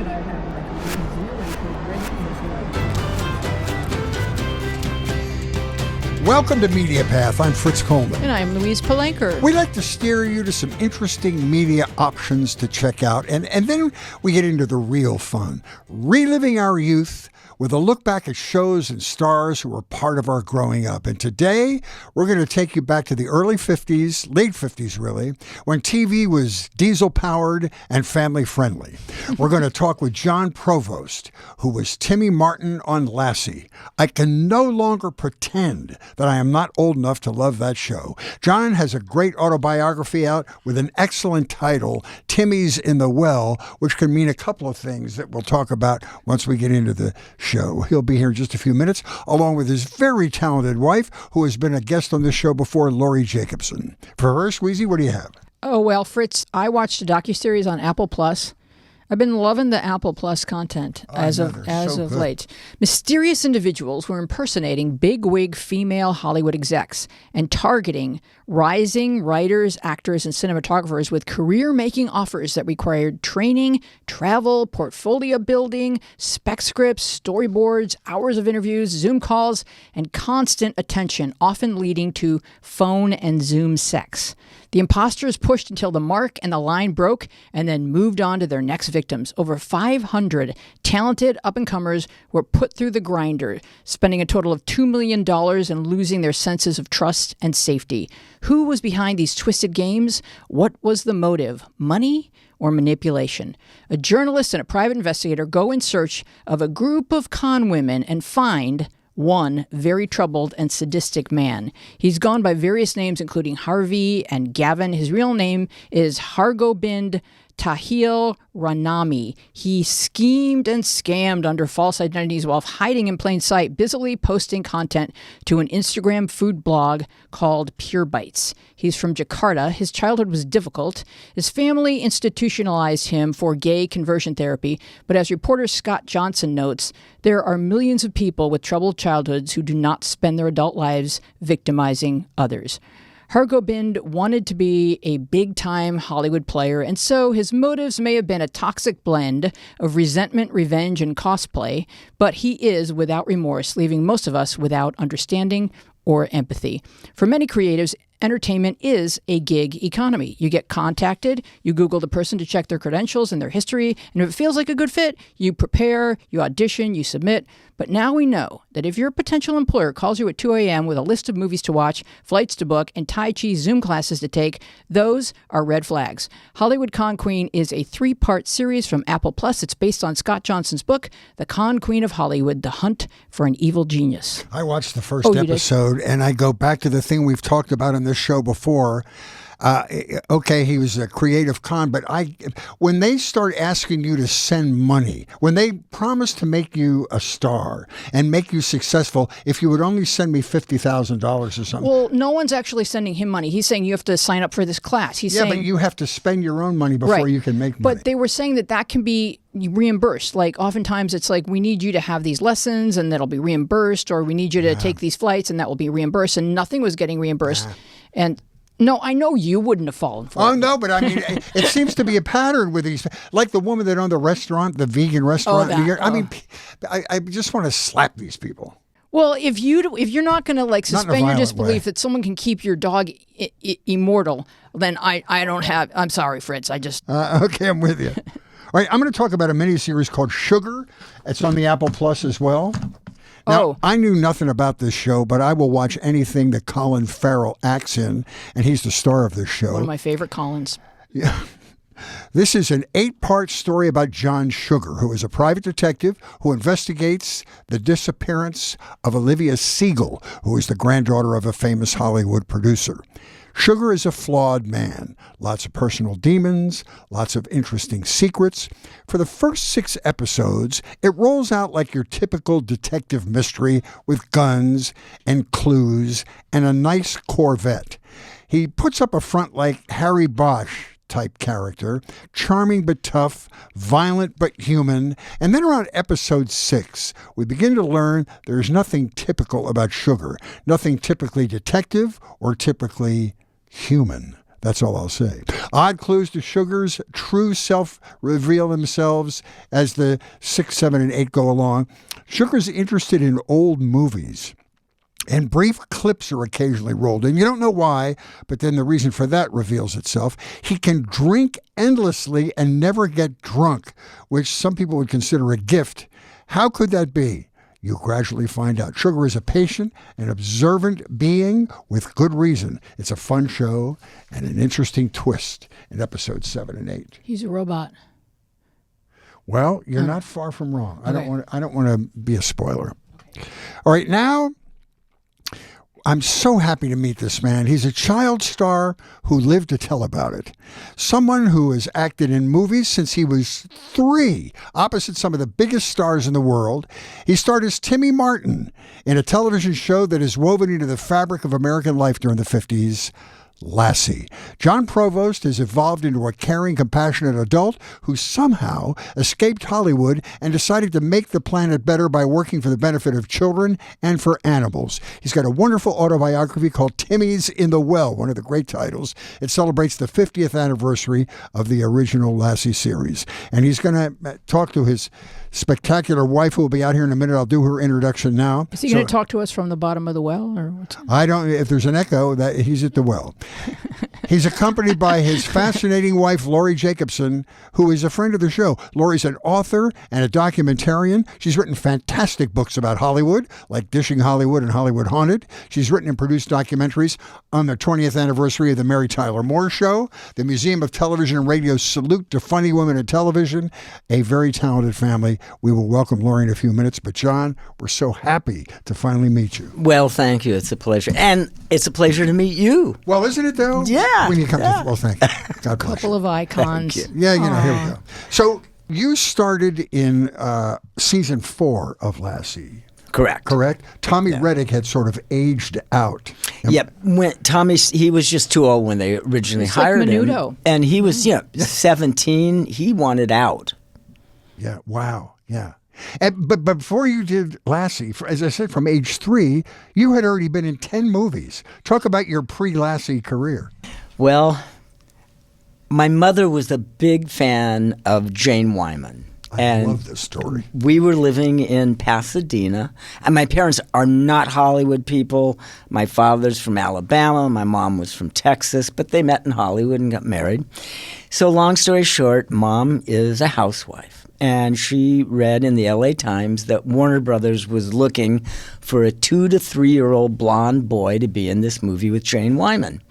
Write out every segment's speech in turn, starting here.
should I have like a zero Welcome to Media Path. I'm Fritz Coleman. And I'm Louise Palanker. We like to steer you to some interesting media options to check out. And then we get into the real fun, reliving our youth with a look back at shows and stars who were part of our growing up. And today, we're going to take you back to the early 50s, late 50s really, when TV was diesel-powered and family-friendly. We're going to talk with Jon Provost, who was Timmy Martin on Lassie. I can no longer pretend that I am not old enough to love that show. Jon has a great autobiography out with an excellent title, Timmy's in the Well, which can mean a couple of things that we'll talk about once we get into the show. He'll be here in just a few minutes, along with his very talented wife, who has been a guest on this show before, Laurie Jacobson. For her, Squeezy, what do you have? Oh, well, Fritz, I watched a docuseries on Apple Plus. I've been loving the Apple Plus content as of late. Mysterious individuals were impersonating big-wig female Hollywood execs and targeting rising writers, actors, and cinematographers with career-making offers that required training, travel, portfolio building, spec scripts, storyboards, hours of interviews, Zoom calls, and constant attention, often leading to phone and Zoom sex. The imposters pushed until the mark and the line broke and then moved on to their next victims. Over 500 talented up-and-comers were put through the grinder, spending a total of $2 million and losing their senses of trust and safety. Who was behind these twisted games? What was the motive? Money or manipulation? A journalist and a private investigator go in search of a group of con women and find one very troubled and sadistic man. He's gone by various names, including Harvey and Gavin. His real name is Hargobind Tahil Ranami. He schemed and scammed under false identities while hiding in plain sight, busily posting content to an Instagram food blog called Pure Bites. He's from Jakarta. His childhood was difficult. His family institutionalized him for gay conversion therapy, but as reporter Scott Johnson notes, there are millions of people with troubled childhoods who do not spend their adult lives victimizing others. Hargobind wanted to be a big-time Hollywood player, and so his motives may have been a toxic blend of resentment, revenge, and cosplay, but he is without remorse, leaving most of us without understanding or empathy. For many creatives, entertainment is a gig economy. You get contacted, you Google the person to check their credentials and their history, and if it feels like a good fit, you prepare, you audition, you submit. But now we know that if your potential employer calls you at 2 a.m. with a list of movies to watch, flights to book, and Tai Chi Zoom classes to take, those are red flags. Hollywood Con Queen is a 3-part series from Apple Plus. It's based on Scott Johnson's book, The Con Queen of Hollywood, The Hunt for an Evil Genius. I watched the first episode, and I go back to the thing we've talked about in this show before. Okay, he was a creative con, but when they start asking you to send money, when they promise to make you a star and make you successful, if you would only send me $50,000 or something. Well, no one's actually sending him money. He's saying you have to sign up for this class. He's saying, but you have to spend your own money before you can make money. But they were saying that can be reimbursed. Like oftentimes it's like, we need you to have these lessons and that'll be reimbursed, or we need you to take these flights and that will be reimbursed, and nothing was getting reimbursed. And no, I know you wouldn't have fallen for it. Oh, no, but I mean, it seems to be a pattern with these, like the woman that owned the restaurant, the vegan restaurant. I mean, I just want to slap these people. Well, if you're not going to like suspend your disbelief that someone can keep your dog immortal, then I don't have. I'm sorry, Fritz. I just okay. I'm with you. All right, I'm going to talk about a miniseries called Sugar. It's on the Apple Plus as well. Now, I knew nothing about this show, but I will watch anything that Colin Farrell acts in, and he's the star of this show. One of my favorite Collins. Yeah. This is an 8-part story about John Sugar, who is a private detective who investigates the disappearance of Olivia Siegel, who is the granddaughter of a famous Hollywood producer. Sugar is a flawed man. Lots of personal demons, lots of interesting secrets. For the first 6 episodes, it rolls out like your typical detective mystery with guns and clues and a nice Corvette. He puts up a front like Harry Bosch type character, charming but tough, violent but human. And then around episode 6, we begin to learn there's nothing typical about Sugar, nothing typically detective or typically human. That's all I'll say. Odd clues to Sugar's true self reveal themselves as the 6, 7, and 8 go along. Sugar's interested in old movies, and brief clips are occasionally rolled in. You don't know why, but then the reason for that reveals itself. He can drink endlessly and never get drunk, which some people would consider a gift. How could that be? You gradually find out. Sugar is a patient and observant being with good reason. It's a fun show and an interesting twist in episodes 7 and 8. He's a robot. Well, you're not far from wrong. Okay. I don't want to be a spoiler. Okay. All right, now I'm so happy to meet this man. He's a child star who lived to tell about it. Someone who has acted in movies since he was 3, opposite some of the biggest stars in the world. He starred as Timmy Martin in a television show that is woven into the fabric of American life during the 50s, Lassie. Jon Provost has evolved into a caring, compassionate adult who somehow escaped Hollywood and decided to make the planet better by working for the benefit of children and for animals. He's got a wonderful autobiography called Timmy's in the Well, one of the great titles. It celebrates the 50th anniversary of the original Lassie series. And he's going to talk to his spectacular wife, who will be out here in a minute. I'll do her introduction now. Is he going to talk to us from the bottom of the well? Or what's... I don't. If there's an echo, that he's at the well. He's accompanied by his fascinating wife, Laurie Jacobson, who is a friend of the show. Laurie's an author and a documentarian. She's written fantastic books about Hollywood, like Dishing Hollywood and Hollywood Haunted. She's written and produced documentaries on the 20th anniversary of the Mary Tyler Moore Show, the Museum of Television and Radio's Salute to Funny Women in Television, a very talented family. We will welcome Laurie in a few minutes. But, John, we're so happy to finally meet you. Well, thank you. It's a pleasure. And it's a pleasure to meet you. Well, isn't it, though? Yeah. When you come yeah. to, well, thank you. God bless Couple you. of icons. Yeah, here we go. So you started in season 4 of Lassie. Correct. Tommy Reddick had sort of aged out. Yep. When Tommy, he was just too old when they originally hired like him. Menudo. And he was, 17. He wanted out. Yeah. Wow. Yeah. But before you did Lassie, as I said, from age 3, you had already been in 10 movies. Talk about your pre-Lassie career. Well, my mother was a big fan of Jane Wyman. I love this story. We were living in Pasadena, and my parents are not Hollywood people. My father's from Alabama, my mom was from Texas, but they met in Hollywood and got married. So long story short, Mom is a housewife, and she read in the LA Times that Warner Brothers was looking for a 2 to 3-year-old blonde boy to be in this movie with Jane Wyman.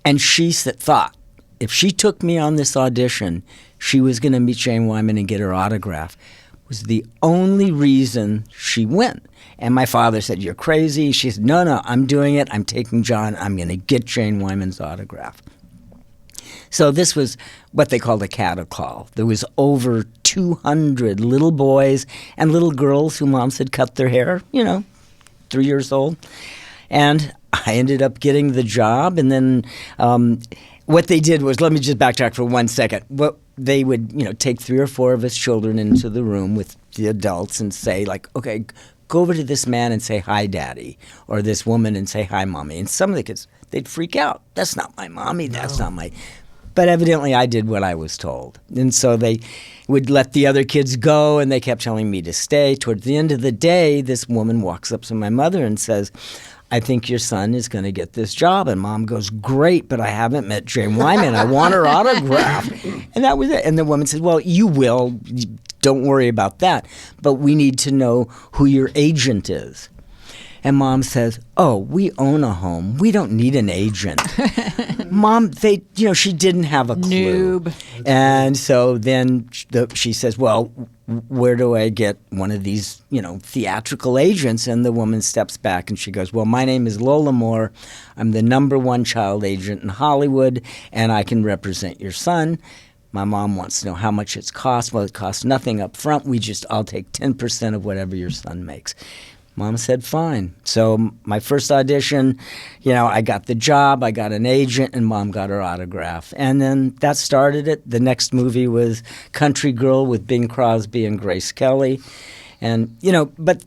And she thought, if she took me on this audition, she was going to meet Jane Wyman and get her autograph. It was the only reason she went. And my father said, "You're crazy." She said, No, I'm doing it. I'm taking John. I'm going to get Jane Wyman's autograph. So this was what they called a cattle call. There was over 200 little boys and little girls who moms had cut their hair, 3 years old. And I ended up getting the job. And then what they did was, let me just backtrack for 1 second. What they would, take 3 or 4 of us children into the room with the adults and say, like, okay, go over to this man and say, "Hi, Daddy," or this woman and say, "Hi, Mommy." And some of the kids, they'd freak out. That's not my mommy. That's not my... But evidently I did what I was told. And so they would let the other kids go, and they kept telling me to stay. Towards the end of the day, this woman walks up to my mother and says, "I think your son is going to get this job." And Mom goes, "Great, but I haven't met Jane Wyman. I want her autograph." And that was it. And the woman said, "Well, you will. Don't worry about that. But we need to know who your agent is." And Mom says, "Oh, we own a home. We don't need an agent." Mom, she didn't have a clue. Noob. And so then she says, "Well, where do I get one of these, theatrical agents?" And the woman steps back and she goes, "Well, my name is Lola Moore. I'm the #1 child agent in Hollywood, and I can represent your son. My mom wants to know how much it's cost." "Well, it costs nothing up front. I'll take 10% of whatever your son makes." Mom said, "Fine." So my first audition, I got the job, I got an agent, and Mom got her autograph. And then that started it. The next movie was Country Girl with Bing Crosby and Grace Kelly. And, but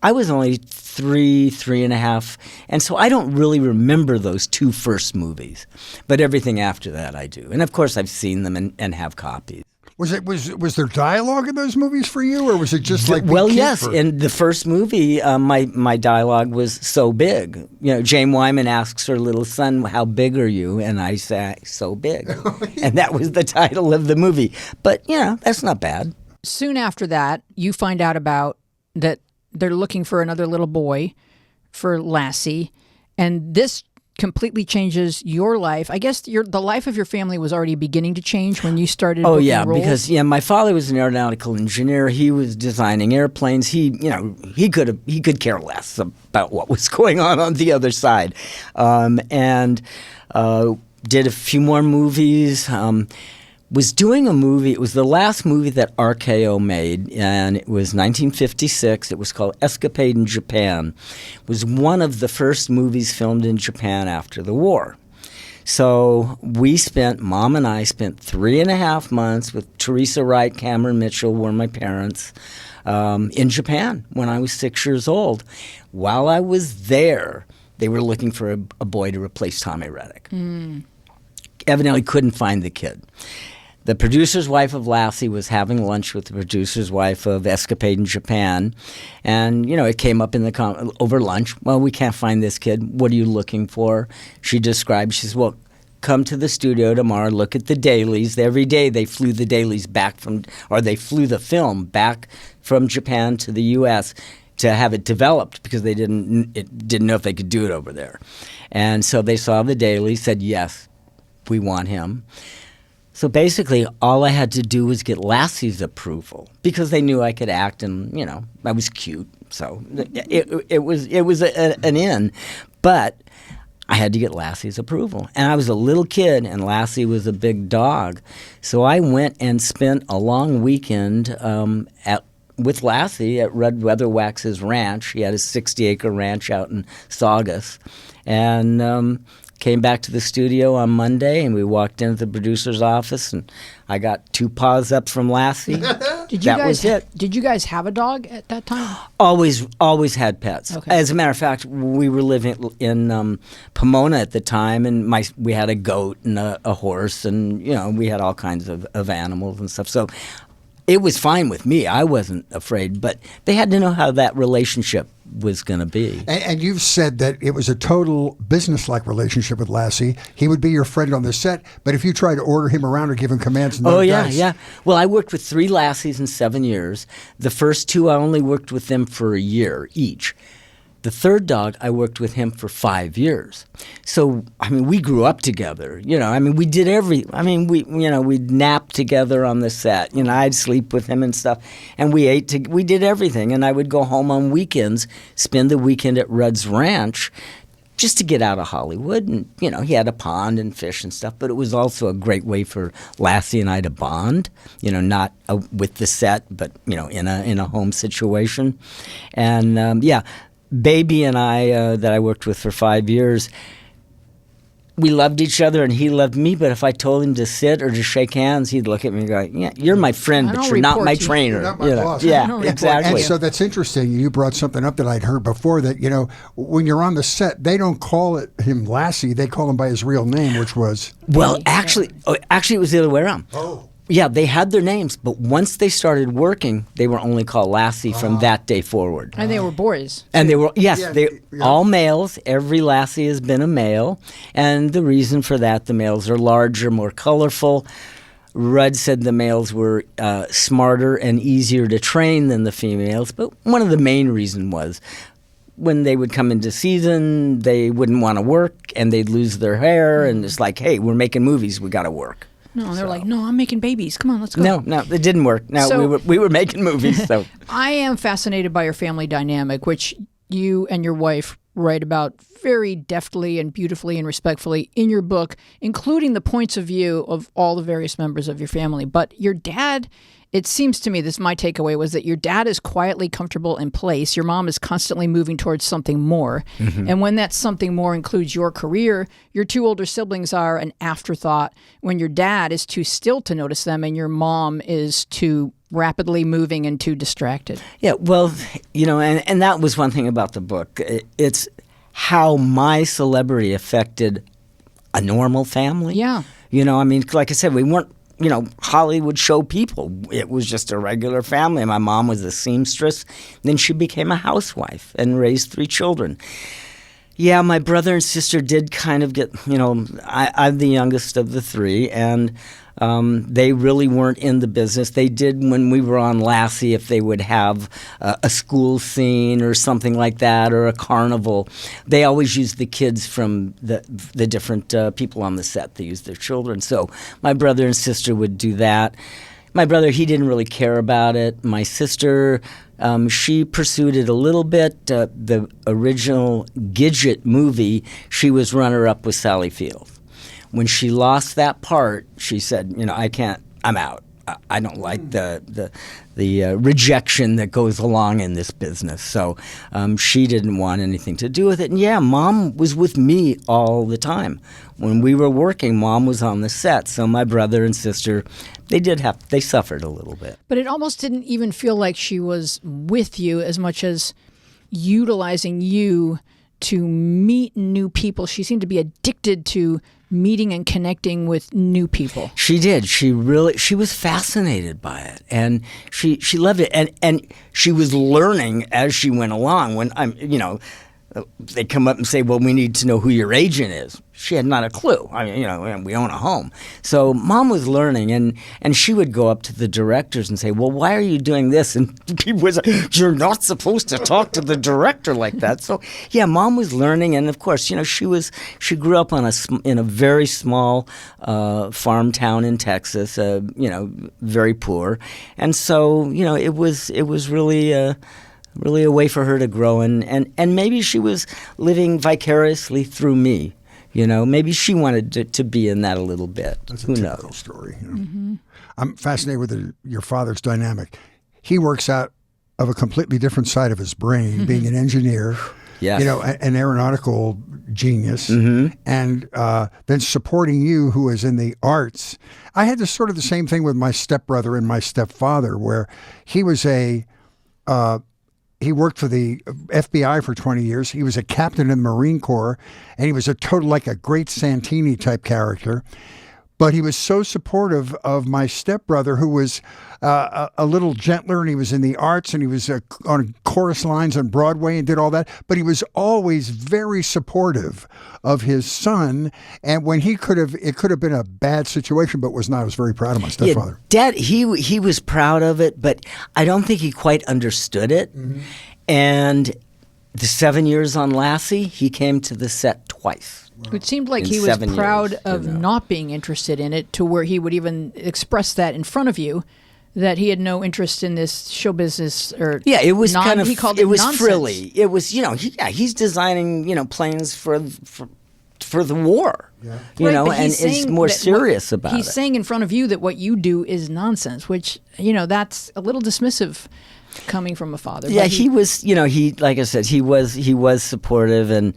I was only 3.5, and so I don't really remember those 2 first movies. But everything after that I do. And, of course, I've seen them and have copies. Was there dialogue in those movies for you, or was it just like yes. In the first movie, my dialogue was so big. Jane Wyman asks her little son, "How big are you?" And I say, "So big," and that was the title of the movie. But that's not bad. Soon after that, you find out about that they're looking for another little boy for Lassie, and this completely changes your life. I guess the life of your family was already beginning to change when you started. Oh yeah, roles. Because my father was an aeronautical engineer. He was designing airplanes. He could care less about what was going on the other side, and did a few more movies. Was doing a movie. It was the last movie that RKO made, and it was 1956. It was called Escapade in Japan. It was one of the first movies filmed in Japan after the war. So Mom and I spent 3.5 months with Teresa Wright, Cameron Mitchell were my parents, in Japan when I was 6 years old. While I was there, they were looking for a boy to replace Tommy Reddick. Evidently couldn't find the kid. The producer's wife of Lassie was having lunch with the producer's wife of Escapade in Japan, and it came up in over lunch. Well, we can't find this kid. What are you looking for? She described. She says, "Well, come to the studio tomorrow. Look at the dailies. Every day they flew the dailies they flew the film back from Japan to the U.S. to have it developed because they didn't know if they could do it over there, and so they saw the dailies, said yes, we want him." So basically, all I had to do was get Lassie's approval because they knew I could act, and I was cute. So it was an in, but I had to get Lassie's approval, and I was a little kid, and Lassie was a big dog. So I went and spent a long weekend with Lassie at Red Weatherwax's ranch. He had a 60-acre ranch out in Saugus, and came back to the studio on Monday, and we walked into the producer's office, and I got 2 paws up from Lassie. Was it. Did you guys have a dog at that time? Always had pets. Okay. As a matter of fact, we were living in Pomona at the time, and we had a goat and a horse, and we had all kinds of animals and stuff. So it was fine with me. I wasn't afraid, but they had to know how that relationship was going to be. And you've said that it was a total business-like relationship with Lassie. He would be your friend on the set, but if you tried to order him around or give him commands, yeah. Well, I worked with 3 Lassies in 7 years. The first 2, I only worked with them for a year each. The third dog, I worked with him for 5 years. So, we grew up together. We did we'd nap together on the set. I'd sleep with him and stuff. And we did everything. And I would go home on weekends, spend the weekend at Red's Ranch, just to get out of Hollywood. And, he had a pond and fish and stuff. But it was also a great way for Lassie and I to bond, not with the set, but, in a home situation. And, Baby and I, that I worked with for 5 years, we loved each other and he loved me, but if I told him to sit or to shake hands, he'd look at me and go, "Yeah, you're my friend, but you're not my trainer." You're not my boss. Yeah, exactly. And so that's interesting. You brought something up that I'd heard before, that, when you're on the set, they don't call him Lassie, they call him by his real name, which was... Well, actually, it was the other way around. Oh. Yeah, they had their names, but once they started working, they were only called Lassie from that day forward. And they were boys. And they were, all males. Every Lassie has been a male. And the reason for that, the males are larger, more colorful. Rudd said the males were smarter and easier to train than the females. But one of the main reasons was when they would come into season, they wouldn't want to work and they'd lose their hair. And it's like, hey, we're making movies, we got to work. No, they're like, "No, I'm making babies. Come on, let's go." No, it didn't work. No, So- we were making movies. So I am fascinated by your family dynamic, which you and your wife write about very deftly and beautifully and respectfully in your book, including the points of view of all the various members of your family. But your dad, it seems to me, this is my takeaway, was that your dad is quietly comfortable in place. Your mom is constantly moving towards something more. Mm-hmm. And when that something more includes your career, your 2 older siblings are an afterthought when your dad is too still to notice them and your mom is too rapidly moving and too distracted. Yeah, well, and that was one thing about the book. It's how my celebrity affected a normal family. Yeah. Like I said, we weren't, Hollywood show people. It was just a regular family. My mom was a seamstress. Then she became a housewife and raised 3 children. Yeah, my brother and sister did kind of get, I'm the youngest of the 3, and they really weren't in the business. They did when we were on Lassie, if they would have a school scene or something like that, or a carnival. They always used the kids from the different people on the set. They used their children. So my brother and sister would do that. My brother, he didn't really care about it. My sister, she pursued it a little bit. The original Gidget movie, she was runner-up with Sally Field. When she lost that part, she said, I can't, I'm out. I don't like the rejection that goes along in this business. So she didn't want anything to do with it. And yeah, Mom was with me all the time. When we were working, Mom was on the set. So my brother and sister, they suffered a little bit. But it almost didn't even feel like she was with you as much as utilizing you to meet new people. She seemed to be addicted to meeting and connecting with new people. She did. She was fascinated by it, and she loved it, and she was learning as she went along. When they come up and say, well, we need to know who your agent is. She had not a clue. We own a home. So Mom was learning, and she would go up to the directors and say, well, why are you doing this? And people would say, you're not supposed to talk to the director like that. So, yeah, Mom was learning, and of course, she grew up in a very small farm town in Texas, very poor. And so, it was really really a way for her to grow, and maybe she was living vicariously through me. Maybe she wanted to be in that a little bit. That's a Who typical knows? story. I'm fascinated with your father's dynamic. He works out of a completely different side of his brain, being an engineer, Yes. an aeronautical genius, and then supporting you, who is in the arts. I had this sort of the same thing with my stepbrother and my stepfather, where he was he worked for the FBI for 20 years. He was a captain in the Marine Corps, and he was like a great Santini type character. But he was so supportive of my stepbrother, who was a little gentler, and he was in the arts, and he was on chorus lines on Broadway and did all that. But he was always very supportive of his son. And when it could have been a bad situation, but was not. I was very proud of my stepfather. Yeah, Dad, he was proud of it, but I don't think he quite understood it. And the 7 years on Lassie, he came to the set twice. It seemed like In he was 7 proud years, of not being interested in it, to where he would even express that in front of you, that he had no interest in this show business. Or yeah, it was kind of, he called it was nonsense. frilly. It was, he's designing, planes for the war, Yeah. Right, but and he's is saying more that serious about it. He's saying in front of you that what you do is nonsense, which, that's a little dismissive coming from a father. Yeah, But he was, like I said, he was supportive, and,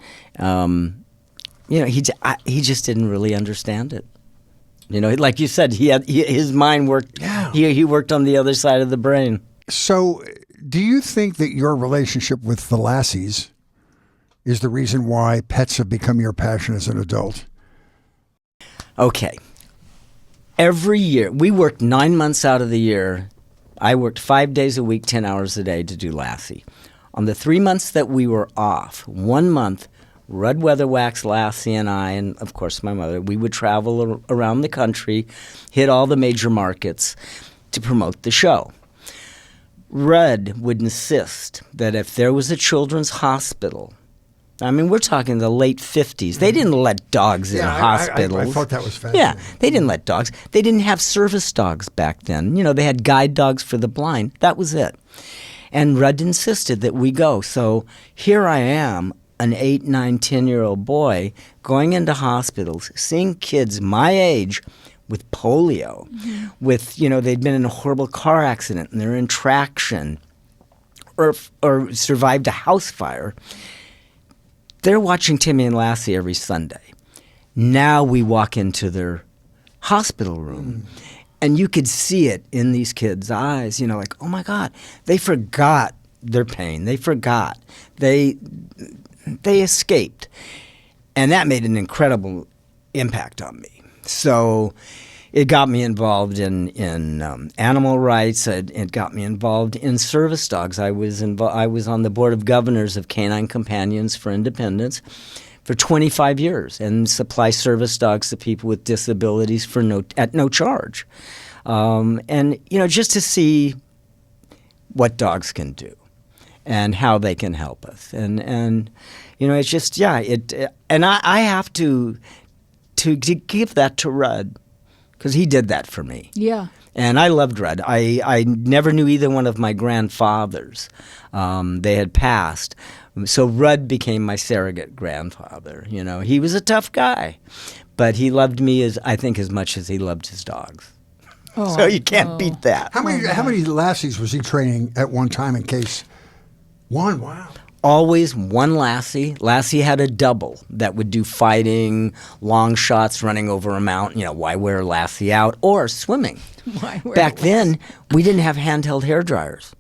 he just didn't really understand it. Like you said, his mind worked. Yeah. He worked on the other side of the brain. So, do you think that your relationship with the Lassies is the reason why pets have become your passion as an adult? Okay. Every year, we worked 9 months out of the year. I worked 5 days a week, 10 hours a day to do Lassie. On the 3 months that we were off, 1 month, Rudd Weatherwax, Lassie, and I, and of course my mother, we would travel around the country, hit all the major markets to promote the show. Rudd would insist that if there was a children's hospital, we're talking the late 50s. They didn't let dogs in hospitals. I thought that was fascinating. Yeah, they didn't let dogs. They didn't have service dogs back then. They had guide dogs for the blind. That was it. And Rudd insisted that we go. So here I am, an 8, 9, 10-year-old boy, going into hospitals, seeing kids my age with polio, with, they'd been in a horrible car accident and they're in traction, or survived a house fire. They're watching Timmy and Lassie every Sunday. Now we walk into their hospital room, And you could see it in these kids' eyes, like, oh my God, they forgot their pain. They forgot. They escaped. And that made an incredible impact on me. So it got me involved in animal rights. It got me involved in service dogs. I was on the board of governors of Canine Companions for Independence for 25 years and supply service dogs to people with disabilities at no charge. And just to see what dogs can do and how they can help us. And it's just, and I have to give that to Rudd, because he did that for me. Yeah. And I loved Rudd. I never knew either one of my grandfathers. They had passed. So Rudd became my surrogate grandfather. He was a tough guy, but he loved me as much as he loved his dogs. Oh, so you can't beat that. How many lassies was he training at one time in case? One, wow. Always one lassie. Lassie had a double that would do fighting, long shots, running over a mountain. Why wear Lassie out? Or swimming. Back then, we didn't have handheld hair dryers.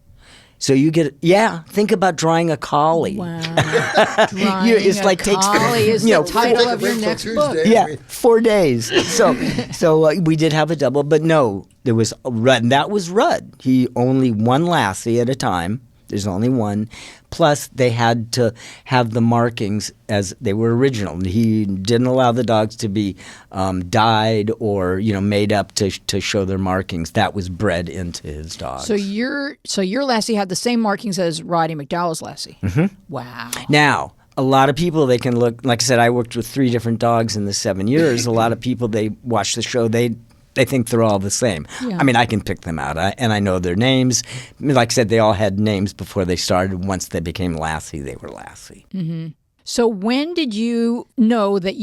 So you think about drying a collie. Wow. It's like takes collie is the title of your next book. Yeah, 4 days. So we did have a double, but no, there was Rudd. And that was Rudd. He only one lassie at a time. There's only one. Plus, they had to have the markings as they were original. He didn't allow the dogs to be dyed or made up to show their markings. That was bred into his dogs. So your lassie had the same markings as Roddy McDowell's lassie. Mm-hmm. Wow. Now, a lot of people, they can look. Like I said, I worked with 3 different dogs in the 7 years. A lot of people, they watch the show. They think they're all the same. Yeah. I mean, I can pick them out, and I know their names. Like I said, they all had names before they started. Once they became Lassie, they were Lassie. Mm-hmm. So when did you know that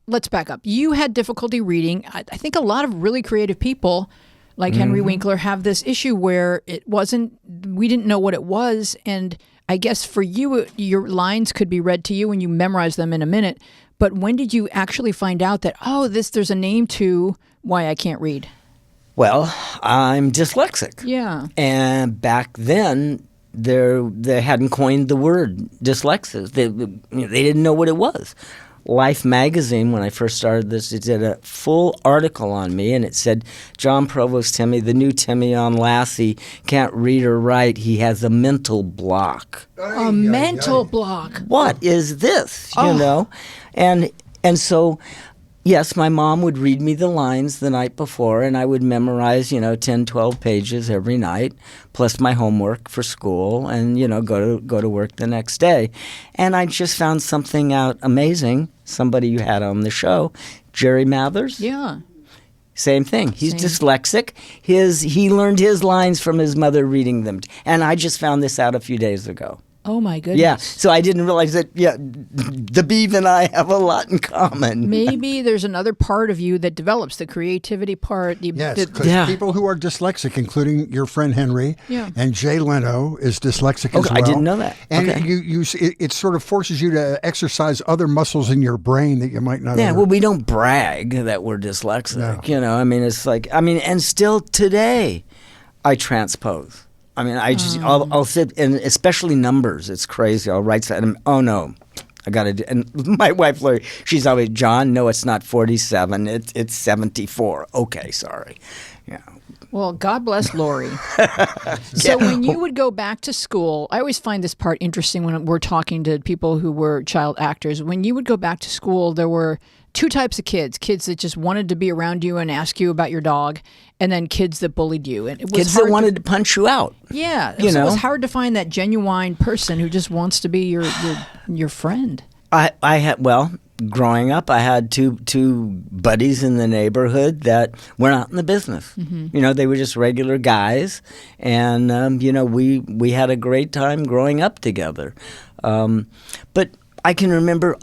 let's back up. You had difficulty reading. I think a lot of really creative people, like Henry Winkler, have this issue where we didn't know what it was. And I guess for you, your lines could be read to you and you memorize them in a minute. But when did you actually find out that, there's a name to why I can't read? Well, I'm dyslexic. Yeah. And back then, they hadn't coined the word dyslexia. They didn't know what it was. Life magazine, when I first started this, it did a full article on me, and it said, Jon Provost Timmy, the new Timmy on Lassie, can't read or write. He has a mental block. A mental block. What is this? And so, yes, my mom would read me the lines the night before, and I would memorize, 10, 12 pages every night, plus my homework for school, and, go to work the next day. And I just found something out amazing. Somebody you had on the show, Jerry Mathers. Yeah. Same thing. He's dyslexic. He learned his lines from his mother reading them. And I just found this out a few days ago. Oh, my goodness. Yeah, so I didn't realize that, the Beav and I have a lot in common. Maybe there's another part of you that develops, the creativity part. Yes, because people who are dyslexic, including your friend Henry, and Jay Leno is dyslexic as well. I didn't know that. And it sort of forces you to exercise other muscles in your brain that you might not Yeah, well, we don't brag that we're dyslexic, No. It's like, and still today, I transpose. I'll sit, and especially numbers. It's crazy. I'll write something. Oh no, I got to do. And my wife, Laurie, she's always, John, no, it's not 47. It's 74. Okay, sorry. Yeah. Well, God bless Laurie. So when you would go back to school, I always find this part interesting when we're talking to people who were child actors. When you would go back to school, there were 2 types of kids that just wanted to be around you and ask you about your dog, and then kids that bullied you. And it was kids that wanted to punch you out. Yeah. It was hard to find that genuine person who just wants to be your friend. Growing up, I had two buddies in the neighborhood that were not in the business. Mm-hmm. They were just regular guys, and we had a great time growing up together. But I can remember,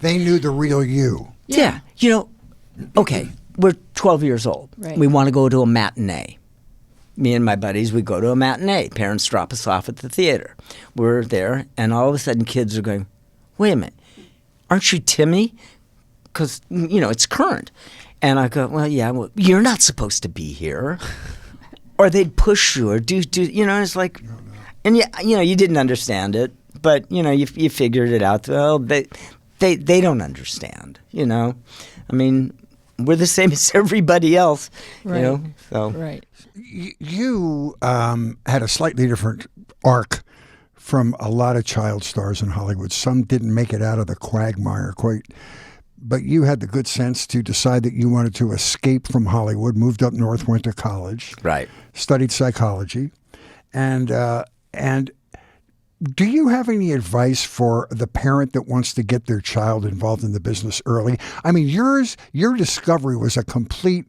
they knew the real you. Yeah. We're 12 years old. Right. We want to go to a matinee. Me and my buddies, we go to a matinee. Parents drop us off at the theater. We're there, and all of a sudden kids are going, wait a minute, aren't you Timmy? Because, it's current. And I go, well, yeah, well, you're not supposed to be here. Or they'd push you or do it's like, and you didn't understand it, but, you figured it out. Well, they don't understand, I mean, we're the same as everybody else, right. So. Right. You had a slightly different arc from a lot of child stars in Hollywood. Some didn't make it out of the quagmire quite, but you had the good sense to decide that you wanted to escape from Hollywood, moved up north, went to college, right, studied psychology, and do you have any advice for the parent that wants to get their child involved in the business early? I mean, your discovery was a complete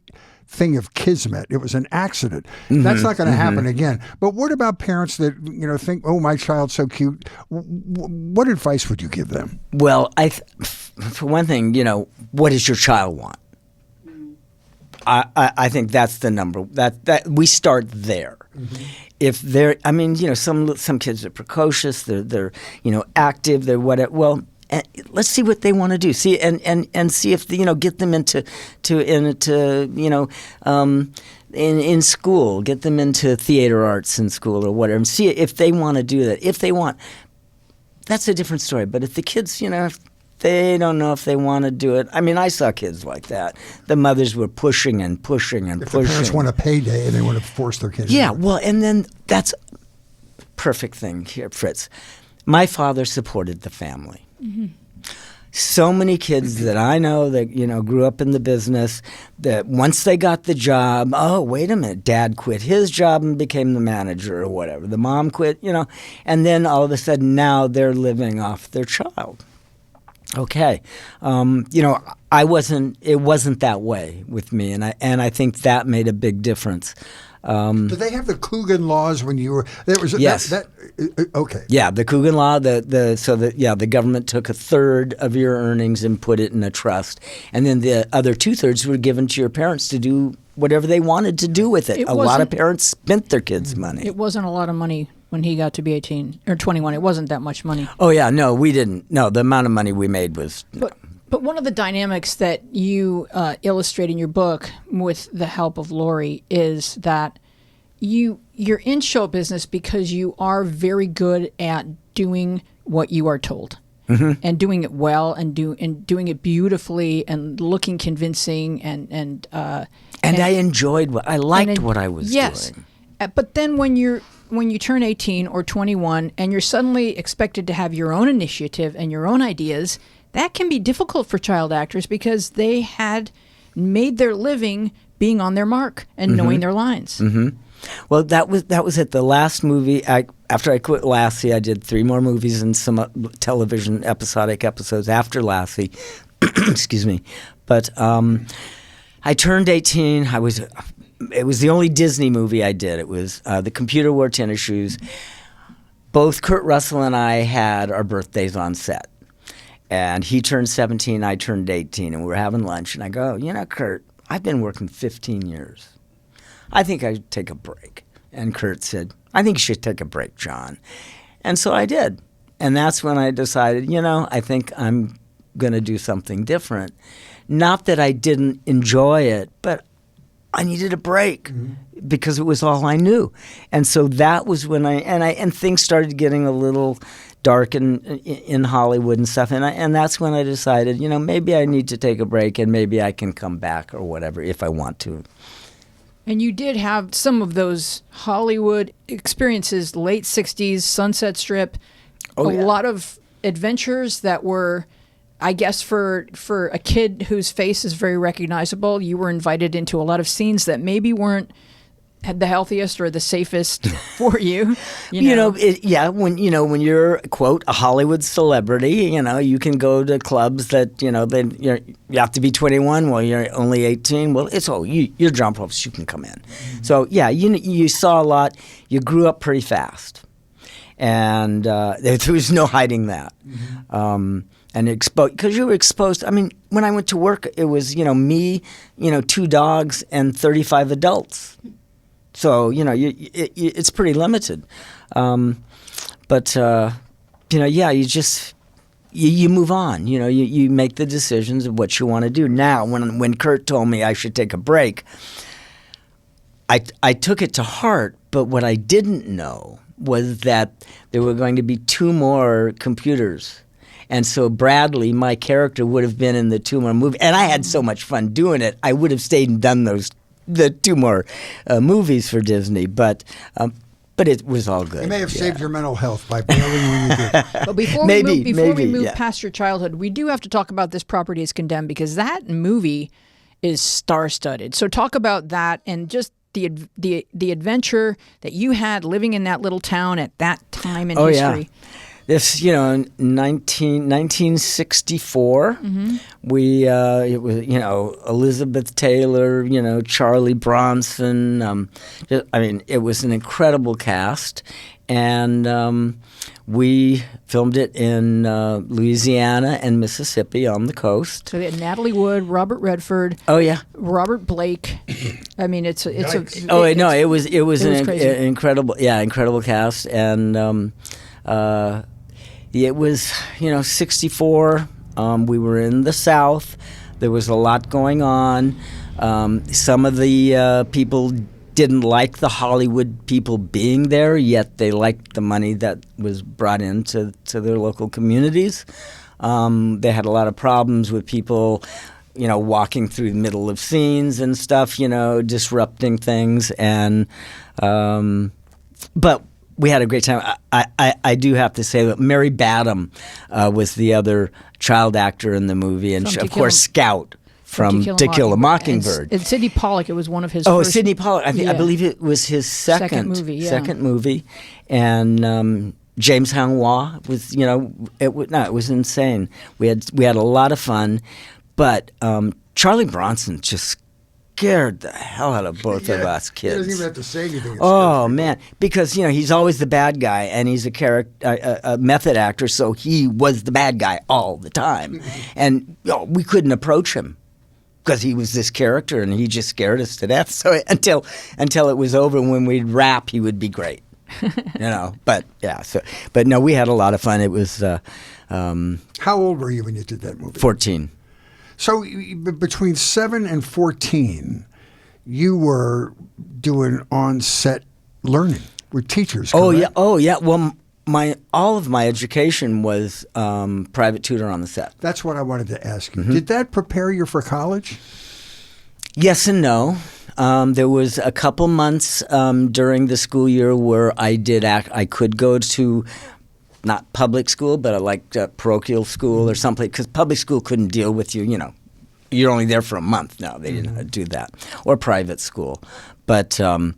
thing of kismet. It was an accident. Mm-hmm, that's not going to happen again. But what about parents that think, "Oh, my child's so cute"? What advice would you give them? Well, for one thing, what does your child want? I think that's the number that we start there. Mm-hmm. If they're, some kids are precocious, they're active, they're whatever. Well, let's see what they want to do. See and see if get them into in school, get them into theater arts in school or whatever, and see if they want to do that. If they want, that's a different story. But if the kids, if they don't know if they want to do it. I mean, I saw kids like that. The mothers were pushing and pushing and pushing. If the parents want a payday, they want to force their kids. Yeah, well, and then that's perfect thing here, Fritz. My father supported the family. Mm-hmm. So many kids that I know that, grew up in the business, that once they got the job, oh, wait a minute, Dad quit his job and became the manager or whatever. The mom quit, and then all of a sudden now they're living off their child. Okay, it wasn't that way with me, and I think that made a big difference. Did they have the Coogan laws when you were there? Yes. Okay. Yeah, the Coogan law. The government took a third of your earnings and put it in a trust, and then the other 2/3 were given to your parents to do whatever they wanted to do with it. A lot of parents spent their kids' money. It wasn't a lot of money when he got to be 18 or 21. It wasn't that much money. Oh yeah, no, we didn't. No, the amount of money we made was. But one of the dynamics that you illustrate in your book with the help of Laurie is that you're in show business because you are very good at doing what you are told. Mm-hmm. And doing it well and doing it beautifully and looking convincing and I enjoyed what I liked what I was doing. But then when you turn 18 or 21 and you're suddenly expected to have your own initiative and your own ideas, that can be difficult for child actors because they had made their living being on their mark and mm-hmm. knowing their lines. Mm-hmm. Well, that was it. The last movie, after I quit Lassie, I did 3 more movies and some television episodic episodes after Lassie. Excuse me. But I turned 18. It was the only Disney movie I did. It was The Computer Wore Tennis Shoes. Both Kurt Russell and I had our birthdays on set. And he turned 17, I turned 18, and we were having lunch. And I go, Kurt, I've been working 15 years. I think I should take a break. And Kurt said, I think you should take a break, Jon. And so I did. And that's when I decided, I think I'm going to do something different. Not that I didn't enjoy it, but I needed a break because it was all I knew. And so that was when and things started getting a little dark in Hollywood and stuff. And that's when I decided, maybe I need to take a break and maybe I can come back or whatever if I want to. And you did have some of those Hollywood experiences, late 60s, Sunset Strip, lot of adventures that were, I guess, for a kid whose face is very recognizable, you were invited into a lot of scenes that maybe weren't the healthiest or the safest for you. When you're, quote, a Hollywood celebrity, you can go to clubs that, you have to be 21. Well, you're only 18. Well, you're Jon Provost. You can come in. Mm-hmm. So, yeah, you saw a lot. You grew up pretty fast. And there was no hiding that. Mm-hmm. And because you were exposed. I mean, when I went to work, it was, me, 2 dogs and 35 adults. So, it's pretty limited. You you move on. You make the decisions of what you want to do. Now, when Kurt told me I should take a break, I took it to heart, but what I didn't know was that there were going to be 2 more computers. And so Bradley, my character, would have been in the 2 more movies. And I had so much fun doing it, I would have stayed and done the 2 more movies for Disney. But it was all good. You may have saved your mental health by bailing when you did. But before we move past your childhood, we do have to talk about This Property is Condemned, because that movie is star-studded. So talk about that and just the adventure that you had living in that little town at that time in history. Yeah. This, in 1964, it was, Elizabeth Taylor, Charlie Bronson. It was an incredible cast. And we filmed it in Louisiana and Mississippi on the coast. So they had Natalie Wood, Robert Redford. Oh yeah, Robert Blake. I mean, it was an incredible cast, and it was 64. We were in the South. There was a lot going on. Some of the people didn't like the Hollywood people being there, yet they liked the money that was brought into their local communities. They had a lot of problems with people, walking through the middle of scenes and stuff, disrupting things. And but we had a great time. I do have to say that Mary Badham was the other child actor in the movie, and of course Scout from To Kill a Mockingbird. And Sidney Pollack, it was one of his first. Oh, Sidney Pollack. I believe it was his second movie. And James Hanwha was, it was insane. We had a lot of fun, but Charlie Bronson just scared the hell out of both of us kids. He doesn't even have to say anything. Oh man, because he's always the bad guy, and he's a method actor, so he was the bad guy all the time, and we couldn't approach him because he was this character, and he just scared us to death. So until it was over, when we'd rap, he would be great, But yeah, but no, we had a lot of fun. It was. How old were you when you did that movie? 14. So between 7 and 14, you were doing on-set learning with teachers, correct? Oh yeah. Well, all of my education was private tutor on the set. That's what I wanted to ask you. Did that prepare you for college? Yes and no. There was a couple months during the school year where I could go to not public school, but parochial school or something, because public school couldn't deal with you. You're only there for a month. No, they didn't do that. Or private school, but and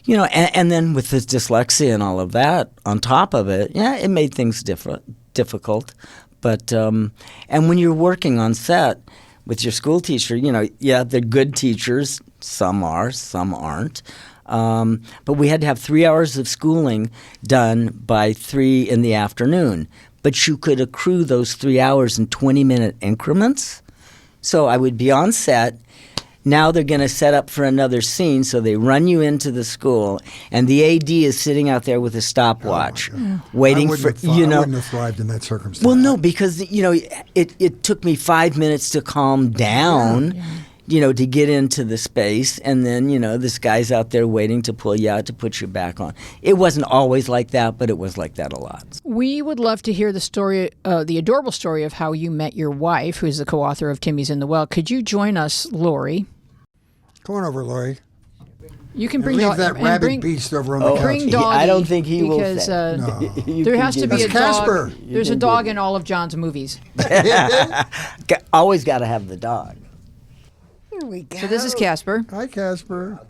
then with the dyslexia and all of that on top of it, it made things difficult. But and when you're working on set with your school teacher, they're good teachers. Some are, some aren't. But we had to have 3 hours of schooling done by 3 in the afternoon. But you could accrue those 3 hours in 20-minute increments. So I would be on set. Now they're going to set up for another scene, so they run you into the school, and the AD is sitting out there with a stopwatch, waiting for I wouldn't have thrived in that circumstance. Well, no, because it took me 5 minutes to calm down. To get into the space, and then, this guy's out there waiting to pull you out to put you back on. It wasn't always like that, but it was like that a lot. We would love to hear the story, the adorable story of how you met your wife, who's the co-author of Timmy's in the Well. Could you join us, Laurie? Come on over, Laurie. You can bring that rabid beast over on the couch. Bring Doggy, I don't think he will. There has to be a Casper. dog. There's a dog in all of John's movies. Always got to have the dog. Here we go. So this is Casper. Hi, Casper.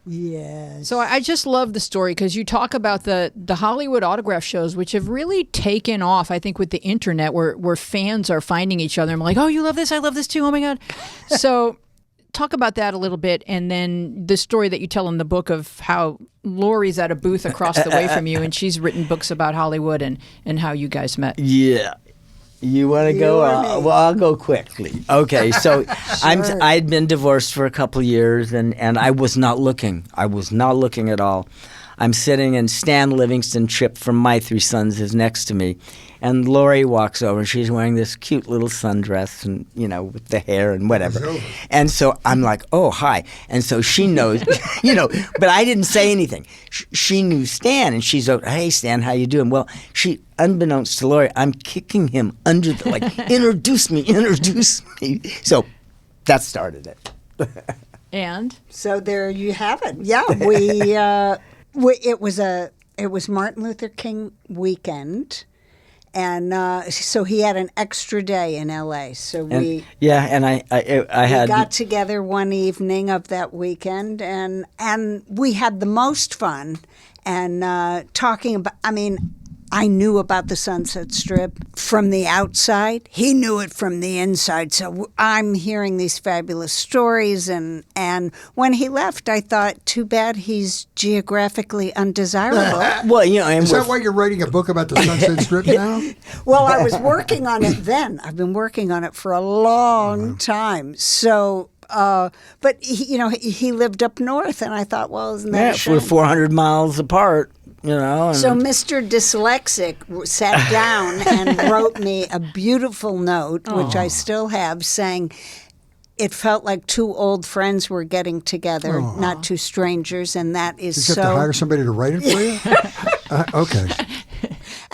Yes. So I just love the story because you talk about the Hollywood autograph shows, which have really taken off, I think, with the internet, where fans are finding each other. I'm like, oh, you love this? I love this too. Oh, my God. So talk about that a little bit, and then the story that you tell in the book of how Laurie's at a booth across the way from you, and she's written books about Hollywood and how you guys met. Yeah. You want to go? Well, I'll go quickly. Okay, so Sure. I'd been divorced for a couple years, and I was not looking. I was not looking at all. I'm sitting, and Stan Livingston, Chip from My Three Sons, is next to me. And Laurie walks over, and she's wearing this cute little sundress and, with the hair and whatever. And so I'm like, oh, hi. And so she knows, but I didn't say anything. She knew Stan, and she's like, hey, Stan, how you doing? Well, unbeknownst to Laurie, I'm kicking him under the, introduce me. So that started it. And? So there you have it. Yeah, it was Martin Luther King weekend. And so he had an extra day in L.A. So I got together one evening of that weekend, and we had the most fun. And talking about, I knew about the Sunset Strip from the outside. He knew it from the inside. So I'm hearing these fabulous stories. And when he left, I thought, too bad he's geographically undesirable. Well, is that why you're writing a book about the Sunset Strip now? Well, I was working on it then. I've been working on it for a long time. So... but he lived up north, and I thought, well, isn't that a shame? We're 400 miles apart, And so Mr. Dyslexic sat down and wrote me a beautiful note, which I still have, saying it felt like two old friends were getting together, not two strangers, and that is so... You have to hire somebody to write it for you? Okay.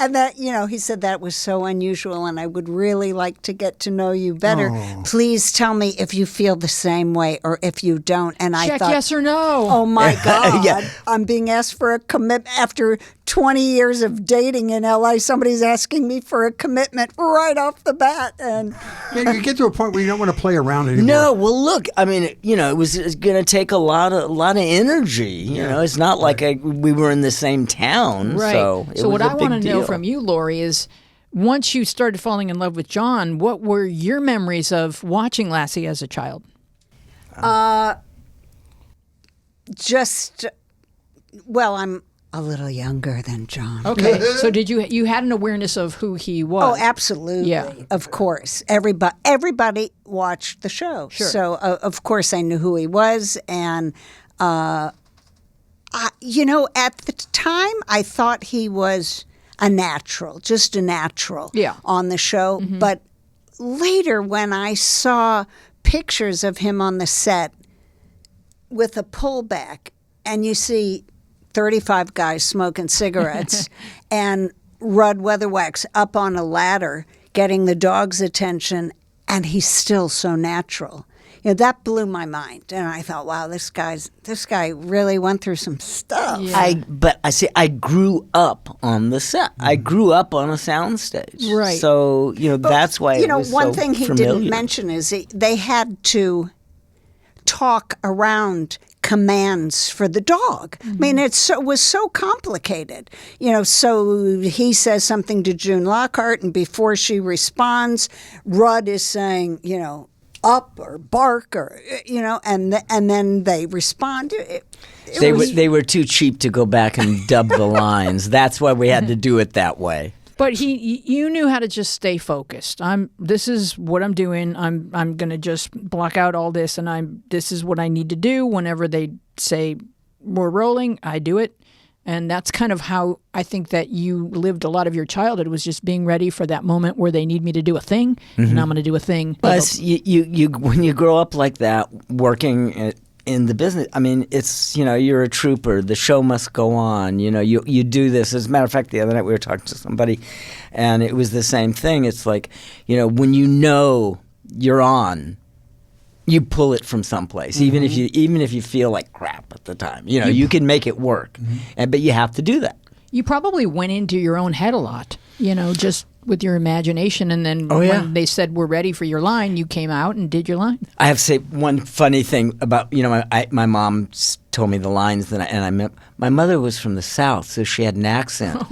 And that, he said that was so unusual, and I would really like to get to know you better. Please tell me if you feel the same way or if you don't. And I Check thought, yes or no. Oh my God, Yeah. I'm being asked for a commitment after 20 years of dating in LA. Somebody's asking me for a commitment right off the bat, and you get to a point where you don't want to play around anymore. No, well, look, it was going to take a lot of energy. It's not like we were in the same town. Right. So what I want to know deal. from you, Laurie, is once you started falling in love with Jon, what were your memories of watching Lassie as a child? I'm a little younger than Jon. Okay. So did you had an awareness of who he was? Oh, absolutely. Yeah. Of course. Everybody watched the show. Sure. So, of course, I knew who he was. And, at the time, I thought he was just a natural on the show. Mm-hmm. But later, when I saw pictures of him on the set with a pullback, and you see 35 guys smoking cigarettes and Rudd Weatherwax up on a ladder getting the dog's attention, and he's still so natural. That blew my mind, and I thought, wow, this guy really went through some stuff. Yeah. I grew up on the set. I grew up on a soundstage. Right. So, that's why it was one so thing he familiar. didn't mention is they had to talk around commands for the dog. Mm-hmm. It was so complicated. So he says something to June Lockhart, and before she responds, Rudd is saying, up or bark or, and then they respond. They were too cheap to go back and dub the lines. That's why we had to do it that way. But you knew how to just stay focused. This is what I'm doing. I'm going to just block out all this, and this is what I need to do. Whenever they say we're rolling, I do it. And that's kind of how I think that you lived a lot of your childhood, was just being ready for that moment where they need me to do a thing, and I'm going to do a thing. Plus, you when you grow up like that, working in the business, it's, you're a trooper. The show must go on. You do this. As a matter of fact, the other night we were talking to somebody, and it was the same thing. It's like, when you're on, you pull it from someplace, even if you feel like crap at the time. You can make it work, but you have to do that. You probably went into your own head a lot, just with your imagination, and then when they said we're ready for your line, you came out and did your line. I have to say one funny thing about my mom told me the lines my mother was from the South, so she had an accent.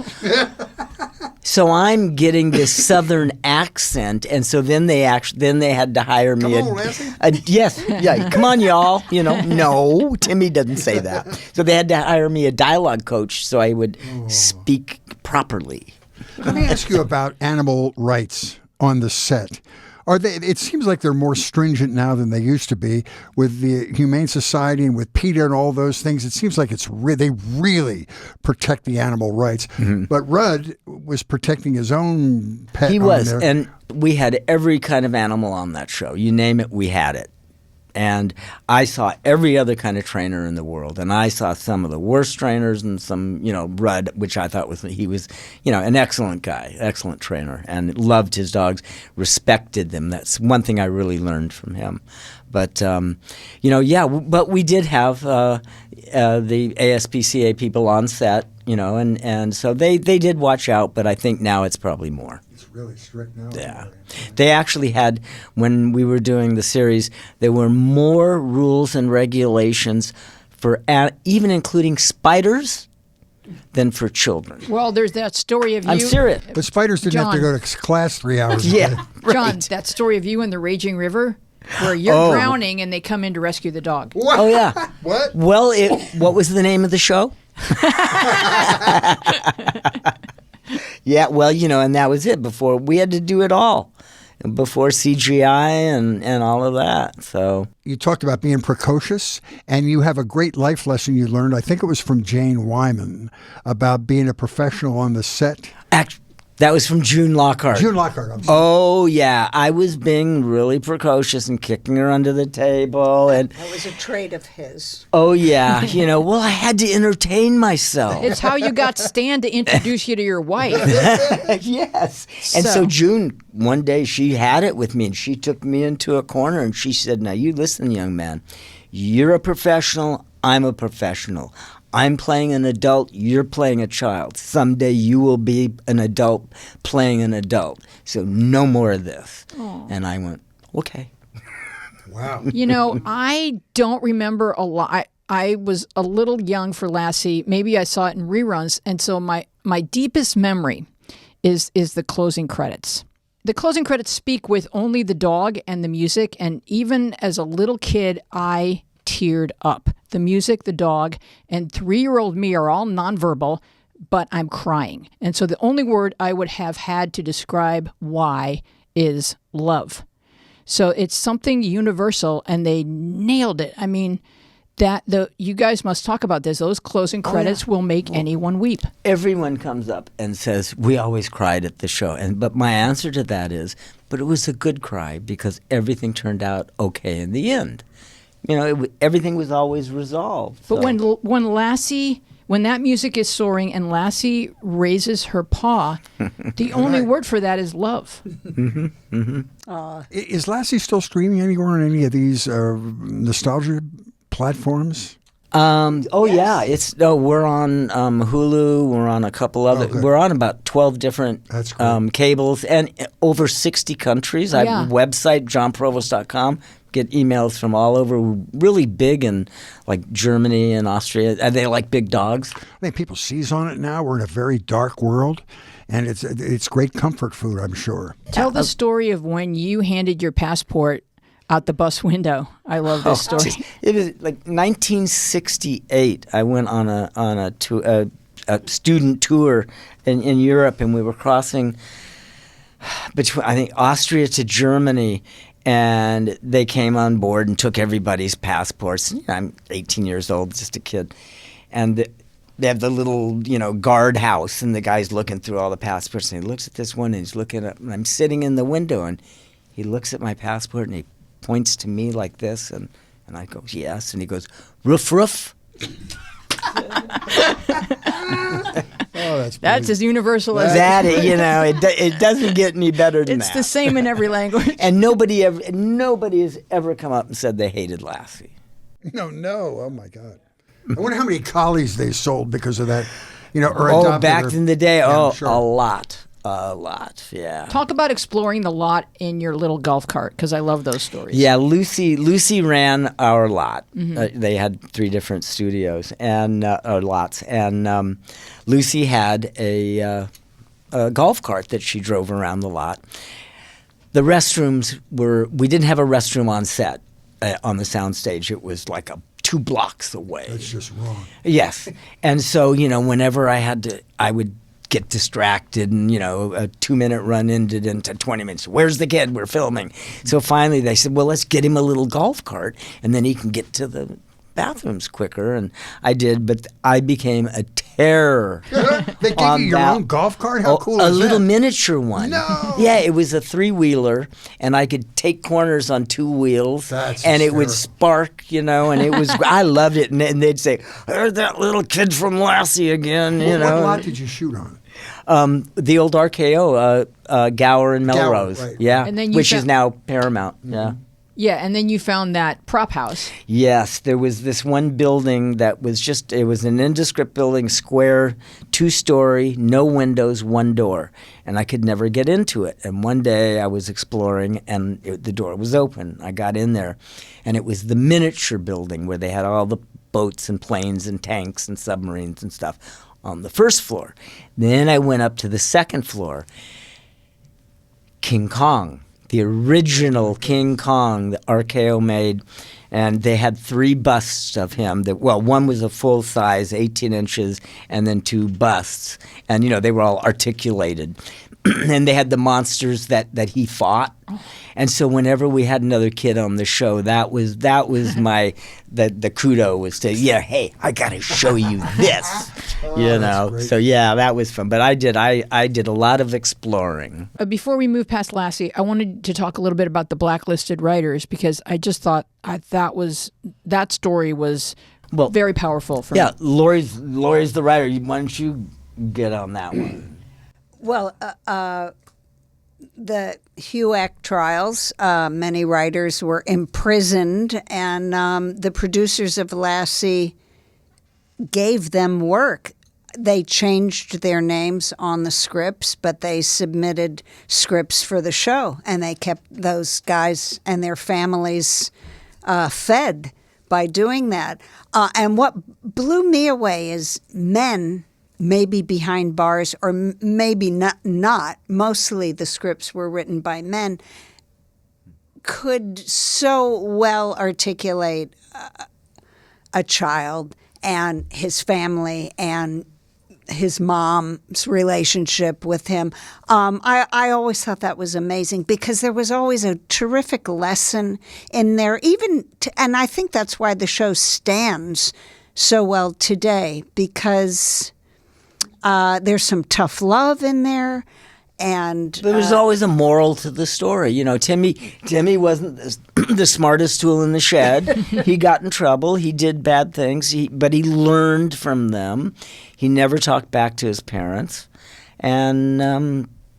So I'm getting this Southern accent, and so then they had to hire me. Come on, Lassie. Yes, yeah. Come on, y'all. No, Timmy doesn't say that. So they had to hire me a dialogue coach so I would speak properly. Let me ask you about animal rights on the set. Are they? It seems like they're more stringent now than they used to be with the Humane Society and with PETA and all those things. It seems like they really protect the animal rights. Mm-hmm. But Rudd was protecting his own pet. He was, and we had every kind of animal on that show. You name it, we had it. And I saw every other kind of trainer in the world, and I saw some of the worst trainers and some, Rudd, which I thought he was, an excellent guy, excellent trainer, and loved his dogs, respected them. That's one thing I really learned from him. But, but we did have the ASPCA people on set, and so they did watch out, but I think now it's probably more. Really strict now. Yeah. They actually had, when we were doing the series, there were more rules and regulations for even including spiders than for children. Well, there's that story of you. I'm serious. But spiders didn't have to go to class 3 hours a day. Yeah, right. John, that story of you in the raging river where you're drowning and they come in to rescue the dog. What? Oh, yeah. What? Well, what was the name of the show? Yeah, well, and that was it. Before we had to do it all, before CGI and all of that. So you talked about being precocious, and you have a great life lesson you learned. I think it was from Jane Wyman about being a professional on the set. That was from June Lockhart. June Lockhart, I'm sorry. Oh, yeah. I was being really precocious and kicking her under the table. And that was a trait of his. Oh, yeah. Well, I had to entertain myself. It's how you got Stan to introduce you to your wife. Yes. And so June, one day, she had it with me, and she took me into a corner, and she said, now, you listen, young man. You're a professional. I'm a professional. I'm playing an adult, you're playing a child. Someday you will be an adult playing an adult. So no more of this. Aww. And I went, okay. Wow. I don't remember a lot. I was a little young for Lassie. Maybe I saw it in reruns. And so my deepest memory is the closing credits. The closing credits speak with only the dog and the music. And even as a little kid, I teared up. The music, the dog, and 3-year-old me are all nonverbal, but I'm crying. And so the only word I would have had to describe why is love. So it's something universal, and they nailed it. I mean, you guys must talk about this. Those closing credits will make anyone weep. Everyone comes up and says, we always cried at the show. But my answer to that is, but it was a good cry because everything turned out okay in the end. Everything was always resolved. But when Lassie, when that music is soaring and Lassie raises her paw, the only word for that is love. Mm-hmm, mm-hmm. Is Lassie still streaming anywhere on any of these nostalgia platforms? Yes. Yeah. We're on Hulu. We're on a couple other. We're on about 12 different cables and over 60 countries. I have a website, jonprovost.com. Get emails from all over. We're really big in like Germany and Austria. They like big dogs. I think people seize on it now. We're in a very dark world, and it's great comfort food, I'm sure. Tell the story of when you handed your passport out the bus window. I love this story. It was like 1968. I went on a student tour in Europe, and we were crossing between, I think, Austria to Germany. And they came on board and took everybody's passports. I'm 18 years old, just a kid. And they have the little, guard house, and the guy's looking through all the passports. And he looks at this one, and he's looking at, and I'm sitting in the window, and he looks at my passport, and he points to me like this, and I go, yes. And he goes, roof, roof. Oh, that's as universal as that. It doesn't get any better than that. It's the same in every language. And nobody has ever come up and said they hated Lassie. No. Oh my God. I wonder how many collies they sold because of that. Or adopted. Back in the day. Yeah, sure. A lot. Yeah. Talk about exploring the lot in your little golf cart, because I love those stories. Yeah, Lucy ran our lot. Mm-hmm. They had 3 different studios and lots, and Lucy had a golf cart that she drove around the lot. The restrooms we didn't have a restroom on set on the soundstage. It was like 2 blocks away. That's just wrong. Yes, and so whenever I would get distracted, and a 2-minute run ended into 20 minutes. Where's the kid? We're filming. So finally they said, well, let's get him a little golf cart, and then he can get to the bathrooms quicker. And I did, but I became a terror. They gave you your own golf cart? How cool is that? A little miniature one. No. Yeah, it was a 3-wheeler, and I could take corners on 2 wheels. That's and it would hysterical. spark, and it was. I loved it. And they'd say, "There's that little kid from Lassie again." What lot did you shoot on? The old RKO, Gower and Melrose. Gower, right. Yeah, And then which is now Paramount. Yeah. Yeah, and then you found that prop house. Yes, there was this one building that was it was an indescript building, square, 2-story, no windows, 1 door. And I could never get into it. And one day I was exploring, and the door was open. I got in there, and it was the miniature building where they had all the boats and planes and tanks and submarines and stuff on the first floor. Then I went up to the second floor. King Kong. The original King Kong that RKO made, and they had 3 busts of him. One was a full size, 18 inches, and then 2 busts. And, they were all articulated. And they had the monsters that he fought. And so whenever we had another kid on the show, that was my the kudo was to, hey, I got to show you this. So yeah, that was fun. But I did a lot of exploring. Before we move past Lassie, I wanted to talk a little bit about the blacklisted writers, because I just thought that story was very powerful for me. Yeah, Laurie's the writer. Why don't you get on that one? Well, the HUAC trials, many writers were imprisoned, and the producers of Lassie gave them work. They changed their names on the scripts, but they submitted scripts for the show, and they kept those guys and their families fed by doing that. And what blew me away is men, maybe behind bars or maybe not, mostly the scripts were written by men, could so well articulate a child and his family and his mom's relationship with him. I always thought that was amazing, because there was always a terrific lesson in there, and I think that's why the show stands so well today, because there's some tough love in there, and there was always a moral to the story. Timmy wasn't the smartest tool in the shed. He got in trouble. He did bad things, but he learned from them. He never talked back to his parents, and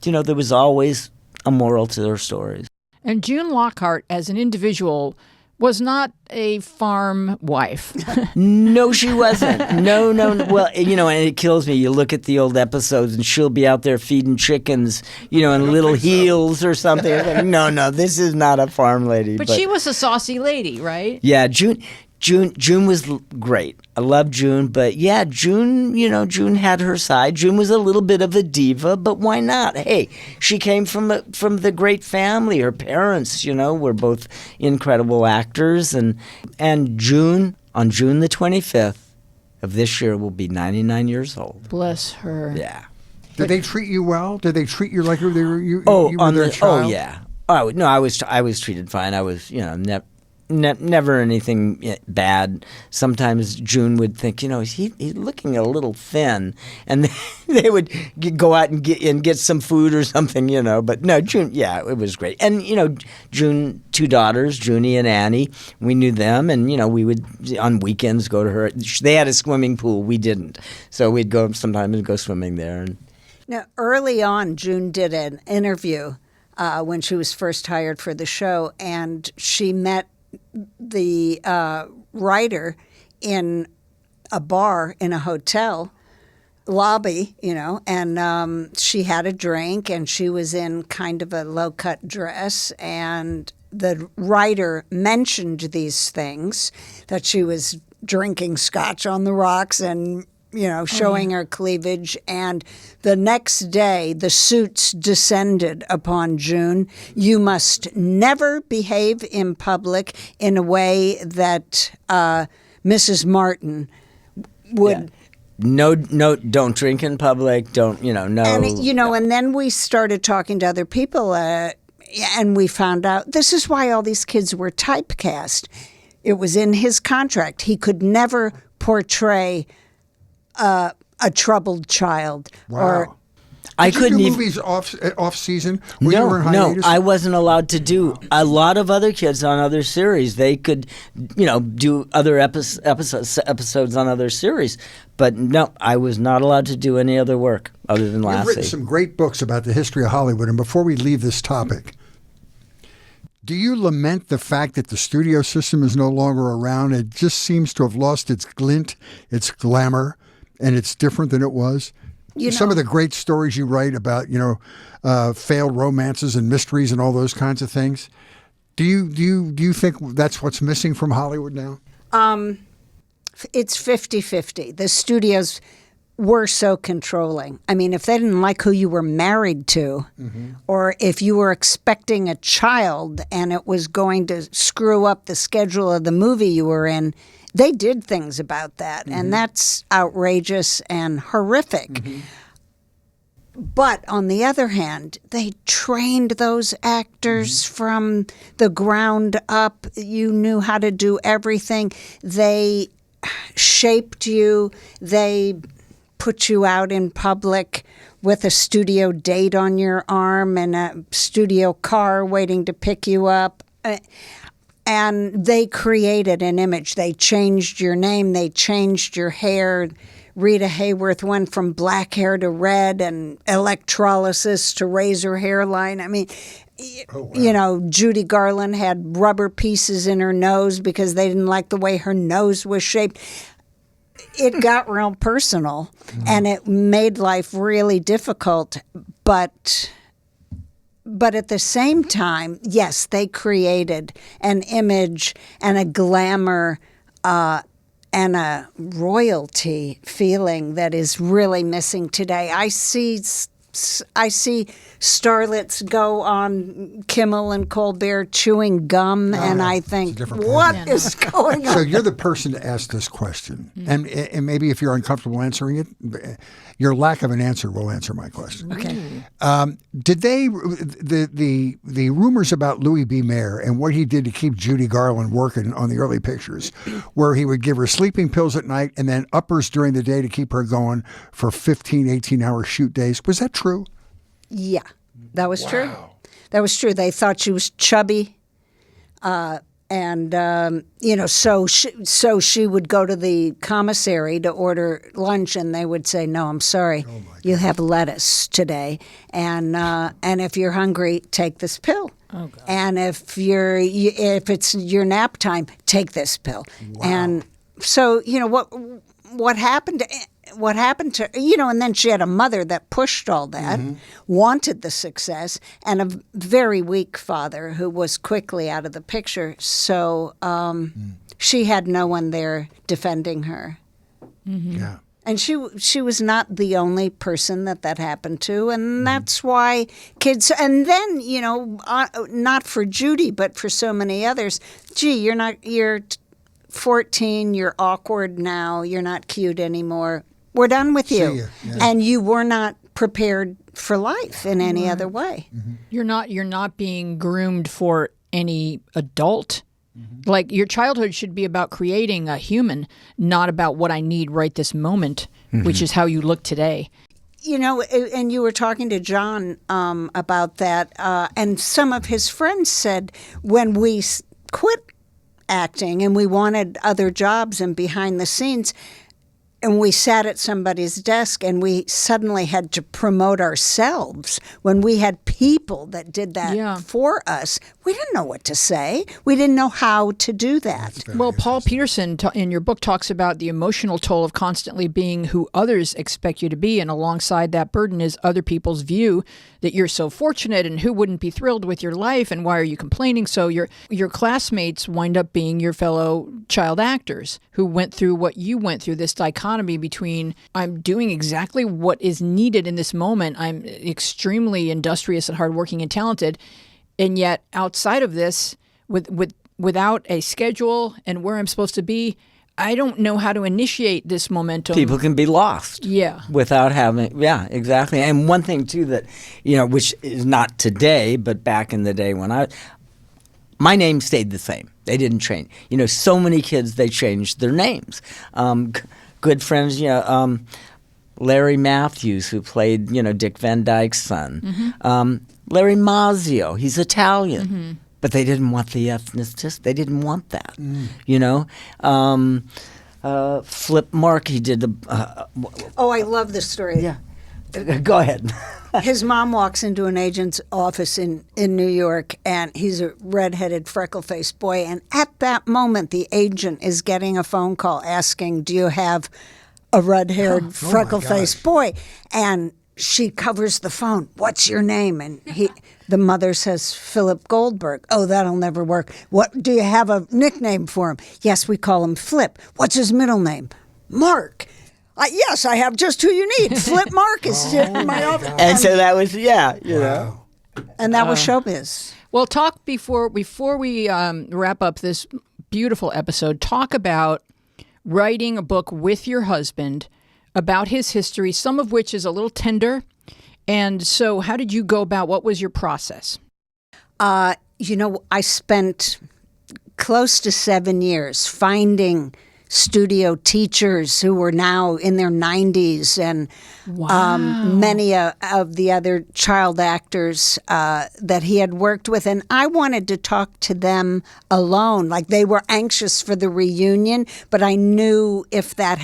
there was always a moral to their stories. And June Lockhart, as an individual, was not a farm wife. No, she wasn't. No. Well, and it kills me. You look at the old episodes, and she'll be out there feeding chickens, in little heels or something. Like, no, this is not a farm lady. But she was a saucy lady, right? Yeah, June was great. I love June, but yeah, June had her side. June was a little bit of a diva, but why not? Hey, she came from the great family. Her parents, were both incredible actors, and June, on June the 25th of this year, will be 99 years old. Bless her. Yeah. Did they treat you well? Did they treat you like you were their child? Oh yeah. Oh no, I was treated fine. I was never anything bad. Sometimes June would think, he's looking a little thin, and they would go out and get some food or something, But no, June, yeah, it was great. And June, 2 daughters, Junie and Annie, we knew them, and we would on weekends go to her. They had a swimming pool, we didn't, so we'd go sometimes and go swimming there. Now, early on, June did an interview when she was first hired for the show, and she met the writer in a bar in a hotel lobby, and she had a drink, and she was in kind of a low-cut dress, and the writer mentioned these things, that she was drinking scotch on the rocks and showing her cleavage. And the next day, the suits descended upon June. You must never behave in public in a way that Mrs. Martin would No, don't drink in public. Don't, no. And then we started talking to other people, and we found out this is why all these kids were typecast. It was in his contract. He could never portray a troubled child. Wow. I couldn't do movies off season. No, I wasn't allowed to do. A lot of other kids on other series, they could, do other episodes on other series. But no, I was not allowed to do any other work other than Lassie. You've written some great books about the history of Hollywood. And before we leave this topic, do you lament the fact that the studio system is no longer around? It just seems to have lost its glint, its glamour, and it's different than it was. Some of the great stories you write about, failed romances and mysteries and all those kinds of things. Do you think that's what's missing from Hollywood now? It's 50-50. The studios were so controlling. I mean, if they didn't like who you were married to, or if you were expecting a child and it was going to screw up the schedule of the movie you were in, they did things about that, and that's outrageous and horrific. But on the other hand, they trained those actors from the ground up. You knew how to do everything. They shaped you. They put you out in public with a studio date on your arm and a studio car waiting to pick you up. And they created an image. They changed your name. They changed your hair. Rita Hayworth went from black hair to red and electrolysis to raise her hairline. I mean, Judy Garland had rubber pieces in her nose because they didn't like the way her nose was shaped. It got real personal, and it made life really difficult. But at the same time, yes, they created an image and a glamour and a royalty feeling that is really missing today. I see starlets go on Kimmel and Colbert chewing gum, and I think, what is going on? So you're the person to ask this question, and maybe if you're uncomfortable answering it, your lack of an answer will answer my question. Okay. Did the rumors about Louis B. Mayer and what he did to keep Judy Garland working on the early pictures, where he would give her sleeping pills at night and then uppers during the day to keep her going for 15, 18-hour shoot days, was that true? Yeah, that was true. That was true. They thought she was chubby, so she would go to the commissary to order lunch, and they would say, "No, I'm sorry, you have lettuce today, and if you're hungry, take this pill. Oh, God. And if it's your nap time, take this pill." Wow. And so what happened to and then she had a mother that pushed all that, wanted the success, and a very weak father who was quickly out of the picture. So she had no one there defending her. Yeah. And she was not the only person that happened to, and that's why kids. And then not for Judy, but for so many others. Gee, you're 14. You're awkward now. You're not cute anymore. We're done with you. Yeah. And you were not prepared for life in any other way. You're not being groomed for any adult. Like, your childhood should be about creating a human, not about what I need right this moment, which is how you look today. And you were talking to Jon about that, and some of his friends said when we quit acting and we wanted other jobs and behind the scenes, and we sat at somebody's desk and we suddenly had to promote ourselves when we had people that did that for us. We didn't know what to say. We didn't know how to do that. Well, Paul Peterson in your book talks about the emotional toll of constantly being who others expect you to be. And alongside that burden is other people's view that you're so fortunate and who wouldn't be thrilled with your life and why are you complaining? So your classmates wind up being your fellow child actors who went through what you went through, this dichotomy between I'm doing exactly what is needed in this moment. I'm extremely industrious and hardworking and talented. And yet outside of this, without a schedule and where I'm supposed to be, I don't know how to initiate this momentum. People can be lost. Yeah. Without having, exactly. And one thing too that, which is not today, but back in the day when my name stayed the same. They didn't change. So many kids, they changed their names. Good friends, Larry Matthews, who played, Dick Van Dyke's son. Larry Mazzio, he's Italian. But they didn't want the ethnicity. They didn't want that, Flip Mark, he did the... I love this story. Yeah. Go ahead. His mom walks into an agent's office in New York, and he's a redheaded, freckle-faced boy. And at that moment, the agent is getting a phone call asking, do you have a red-haired, freckle-faced boy? And she covers the phone. What's your name? And the mother says, Philip Goldberg. Oh, that'll never work. What, do you have a nickname for him? Yes, we call him Flip. What's his middle name? Mark. Yes, I have just who you need. Flip Mark is in my office. And so that was, know. And that was showbiz. Well, talk before we wrap up this beautiful episode, talk about writing a book with your husband about his history, some of which is a little tender. And so how did you go about, what was your process? I spent close to 7 years finding studio teachers who were now in their 90s, and many of the other child actors that he had worked with. And I wanted to talk to them alone. Like, they were anxious for the reunion, but I knew if that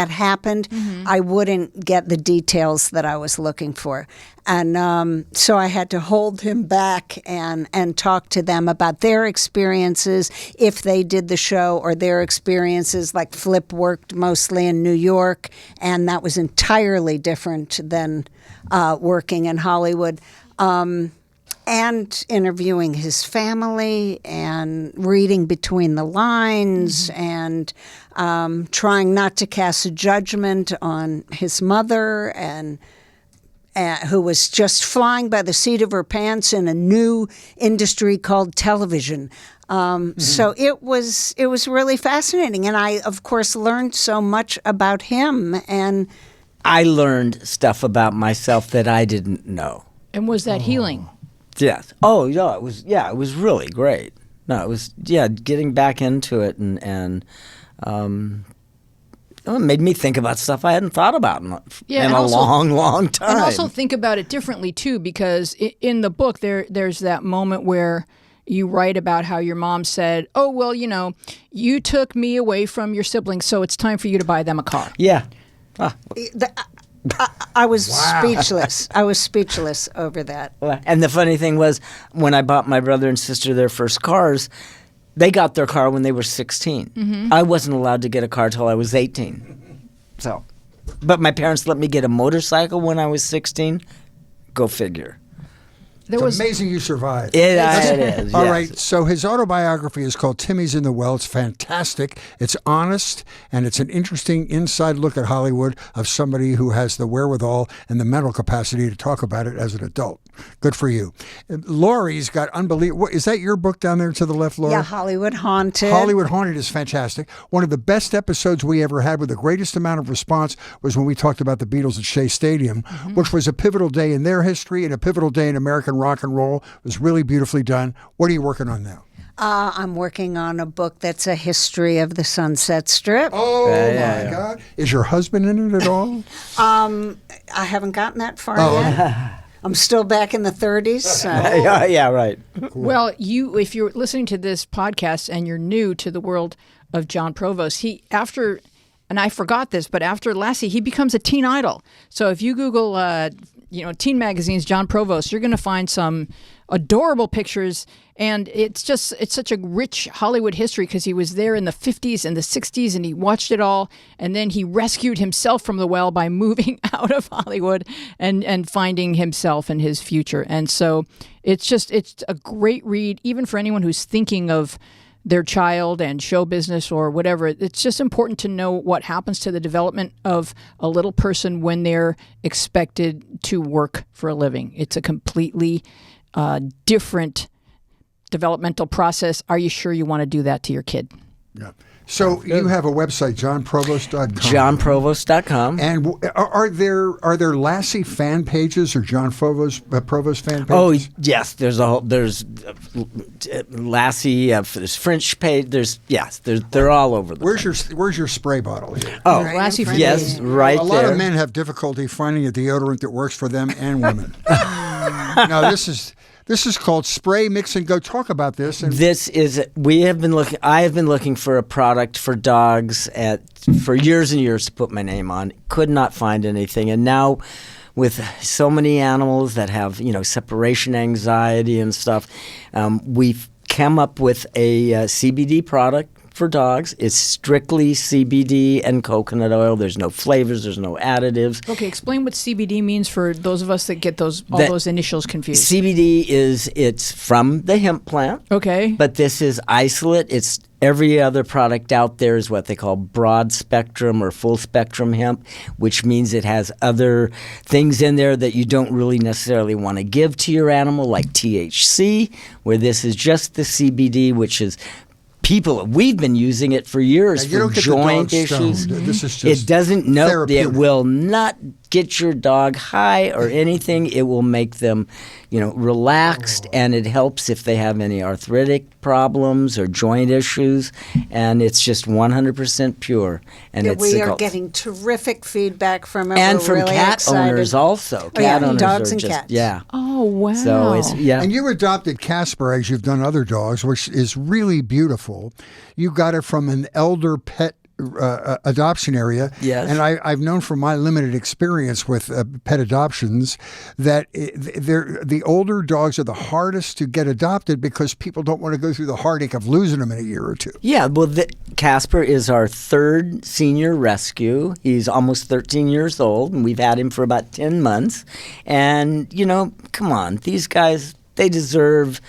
happened, I wouldn't get the details that I was looking for. And so I had to hold him back and talk to them about their experiences, if they did the show, or their experiences. Like, Flip worked mostly in New York, and that was entirely different than working in Hollywood. And interviewing his family and reading between the lines and trying not to cast a judgment on his mother, and who was just flying by the seat of her pants in a new industry called television. So it was really fascinating. And I, of course, learned so much about him. And I learned stuff about myself that I didn't know. And was that healing? Yes. Oh, yeah. It was really great. No, it was getting back into it, and it made me think about stuff I hadn't thought about in a long time. And also think about it differently too, because in the book there's that moment where you write about how your mom said, "Oh, well, you took me away from your siblings, so it's time for you to buy them a car." Yeah. I was speechless. I was speechless over that. And the funny thing was, when I bought my brother and sister their first cars, they got their car when they were 16. I wasn't allowed to get a car till I was 18. So, but my parents let me get a motorcycle when I was 16. Go figure. It's amazing you survived. It is. All right. So his autobiography is called Timmy's in the Well. It's fantastic. It's honest, and it's an interesting inside look at Hollywood of somebody who has the wherewithal and the mental capacity to talk about it as an adult. Good for you. Laurie's got unbelievable. Is that your book down there to the left, Laurie? Yeah, Hollywood Haunted. Hollywood Haunted is fantastic. One of the best episodes we ever had with the greatest amount of response was when we talked about the Beatles at Shea Stadium, which was a pivotal day in their history and a pivotal day in American rock and roll. It was really beautifully done. What are you working on now? I'm working on a book that's a history of the Sunset Strip. Oh, my God. Is your husband in it at all? I haven't gotten that far yet. I'm still back in the 30s. Yeah, right. Cool. Well, if you're listening to this podcast and you're new to the world of Jon Provost, and I forgot this, but after Lassie, he becomes a teen idol. So if you Google, teen magazines, Jon Provost, you're going to find some adorable pictures. And it's such a rich Hollywood history, because he was there in the 50s and the 60s, and he watched it all. And then he rescued himself from the well by moving out of Hollywood and finding himself and his future. And so it's a great read, even for anyone who's thinking of their child and show business or whatever. It's just important to know what happens to the development of a little person when they're expected to work for a living. It's a completely different developmental process. Are you sure you want to do that to your kid? Yeah. So you have a website, jonprovost.com. JonProvost.com. And are there Lassie fan pages or Jon Provost fan pages? Oh yes, there's Lassie. There's French page. They're all over the place. Where's your spray bottle here? Oh, Lassie. Yes, right there. A lot of men have difficulty finding a deodorant that works for them and women. Now this is called Spray, Mix, and Go. Talk about this. I have been looking for a product for dogs for years and years to put my name on. Could not find anything, and now with so many animals that have separation anxiety and stuff, we've come up with a CBD product for dogs. It's strictly CBD and coconut oil. There's no flavors. There's no additives. Okay, explain what CBD means for those of us that get those initials confused. CBD it's from the hemp plant. Okay. But this is isolate. It's every other product out there is what they call broad spectrum or full spectrum hemp, which means it has other things in there that you don't really necessarily want to give to your animal, like THC, where this is just the CBD, which is we've been using it for years for joint issues. This is just it doesn't know. It will not get your dog high or anything. It will make them, relaxed, and it helps if they have any arthritic problems or joint issues. And it's just 100% pure. And we are getting terrific feedback from it. And We're from really cat excited. owners also. Dogs and cats. Yeah. Oh wow. So And you adopted Casper, as you've done other dogs, which is really beautiful. You got it from an elder pet adoption area. Yes. And I've known from my limited experience with pet adoptions that the older dogs are the hardest to get adopted because people don't want to go through the heartache of losing them in a year or two. Yeah, well, Casper is our third senior rescue. He's almost 13 years old, and we've had him for about 10 months. And, come on, these guys, they deserve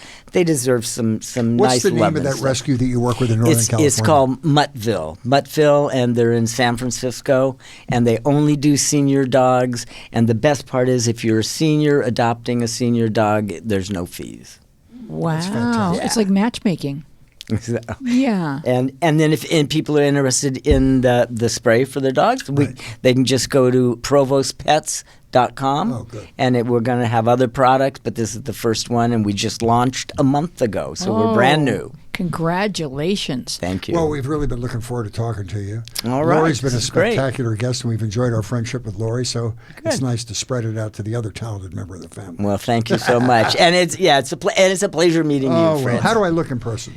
some What's nice the love. name of that rescue that you work with in Northern California? It's called Muttville, and they're in San Francisco, and they only do senior dogs. And the best part is, if you're a senior adopting a senior dog, there's no fees. Wow, it's like matchmaking. Yeah. And then if people are interested in the spray for their dogs, they can just go to provostpets.com. Oh, good. And we're going to have other products, but this is the first one, and we just launched a month ago, so we're brand new. Congratulations. Thank you. Well, we've really been looking forward to talking to you. All right. Laurie's been a great. spectacular guest, and we've enjoyed our friendship with Laurie, so it's nice to spread it out to the other talented member of the family. Well, thank you so much. And it's a pleasure meeting you, Fritz. How do I look in person?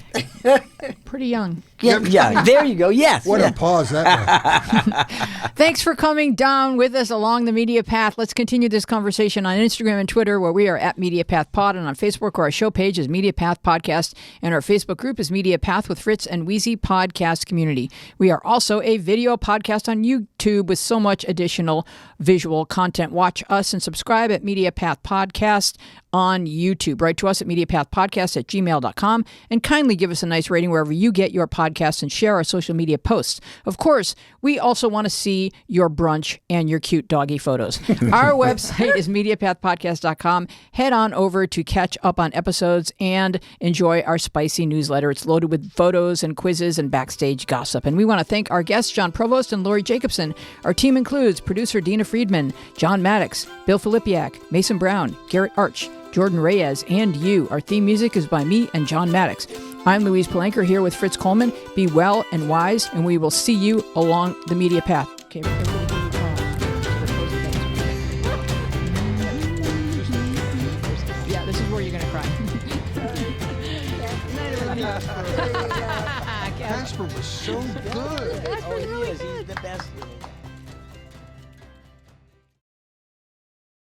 Pretty young. Yeah, there you go. Yes. What a pause that was. Thanks for coming down with us along the Media Path. Let's continue this conversation on Instagram and Twitter, where we are at Media Path Pod, and on Facebook, where our show page is Media Path Podcast, and our Facebook group is Media Path with Fritz and Wheezy Podcast Community. We are also a video podcast on YouTube with so much additional visual content. Watch us and subscribe at Media Path Podcast on YouTube. Write to us at MediaPathPodcast@gmail.com, and kindly give us a nice rating wherever you get your podcasts and share our social media posts. Of course, we also want to see your brunch and your cute doggy photos. Our website is MediaPathPodcast.com. Head on over to catch up on episodes and enjoy our spicy newsletter. It's loaded with photos and quizzes and backstage gossip. And we want to thank our guests, Jon Provost and Laurie Jacobson. Our team includes producer Dina Friedman, John Maddox, Bill Filipiak, Mason Brown, Garrett Arch, Jordan Reyes, and you. Our theme music is by me and John Maddox. I'm Louise Palanker here with Fritz Coleman. Be well and wise, and we will see you along the media path. Okay, yeah, this is where you're going to cry. Casper was so good. Oh, he is. He's the best little guy.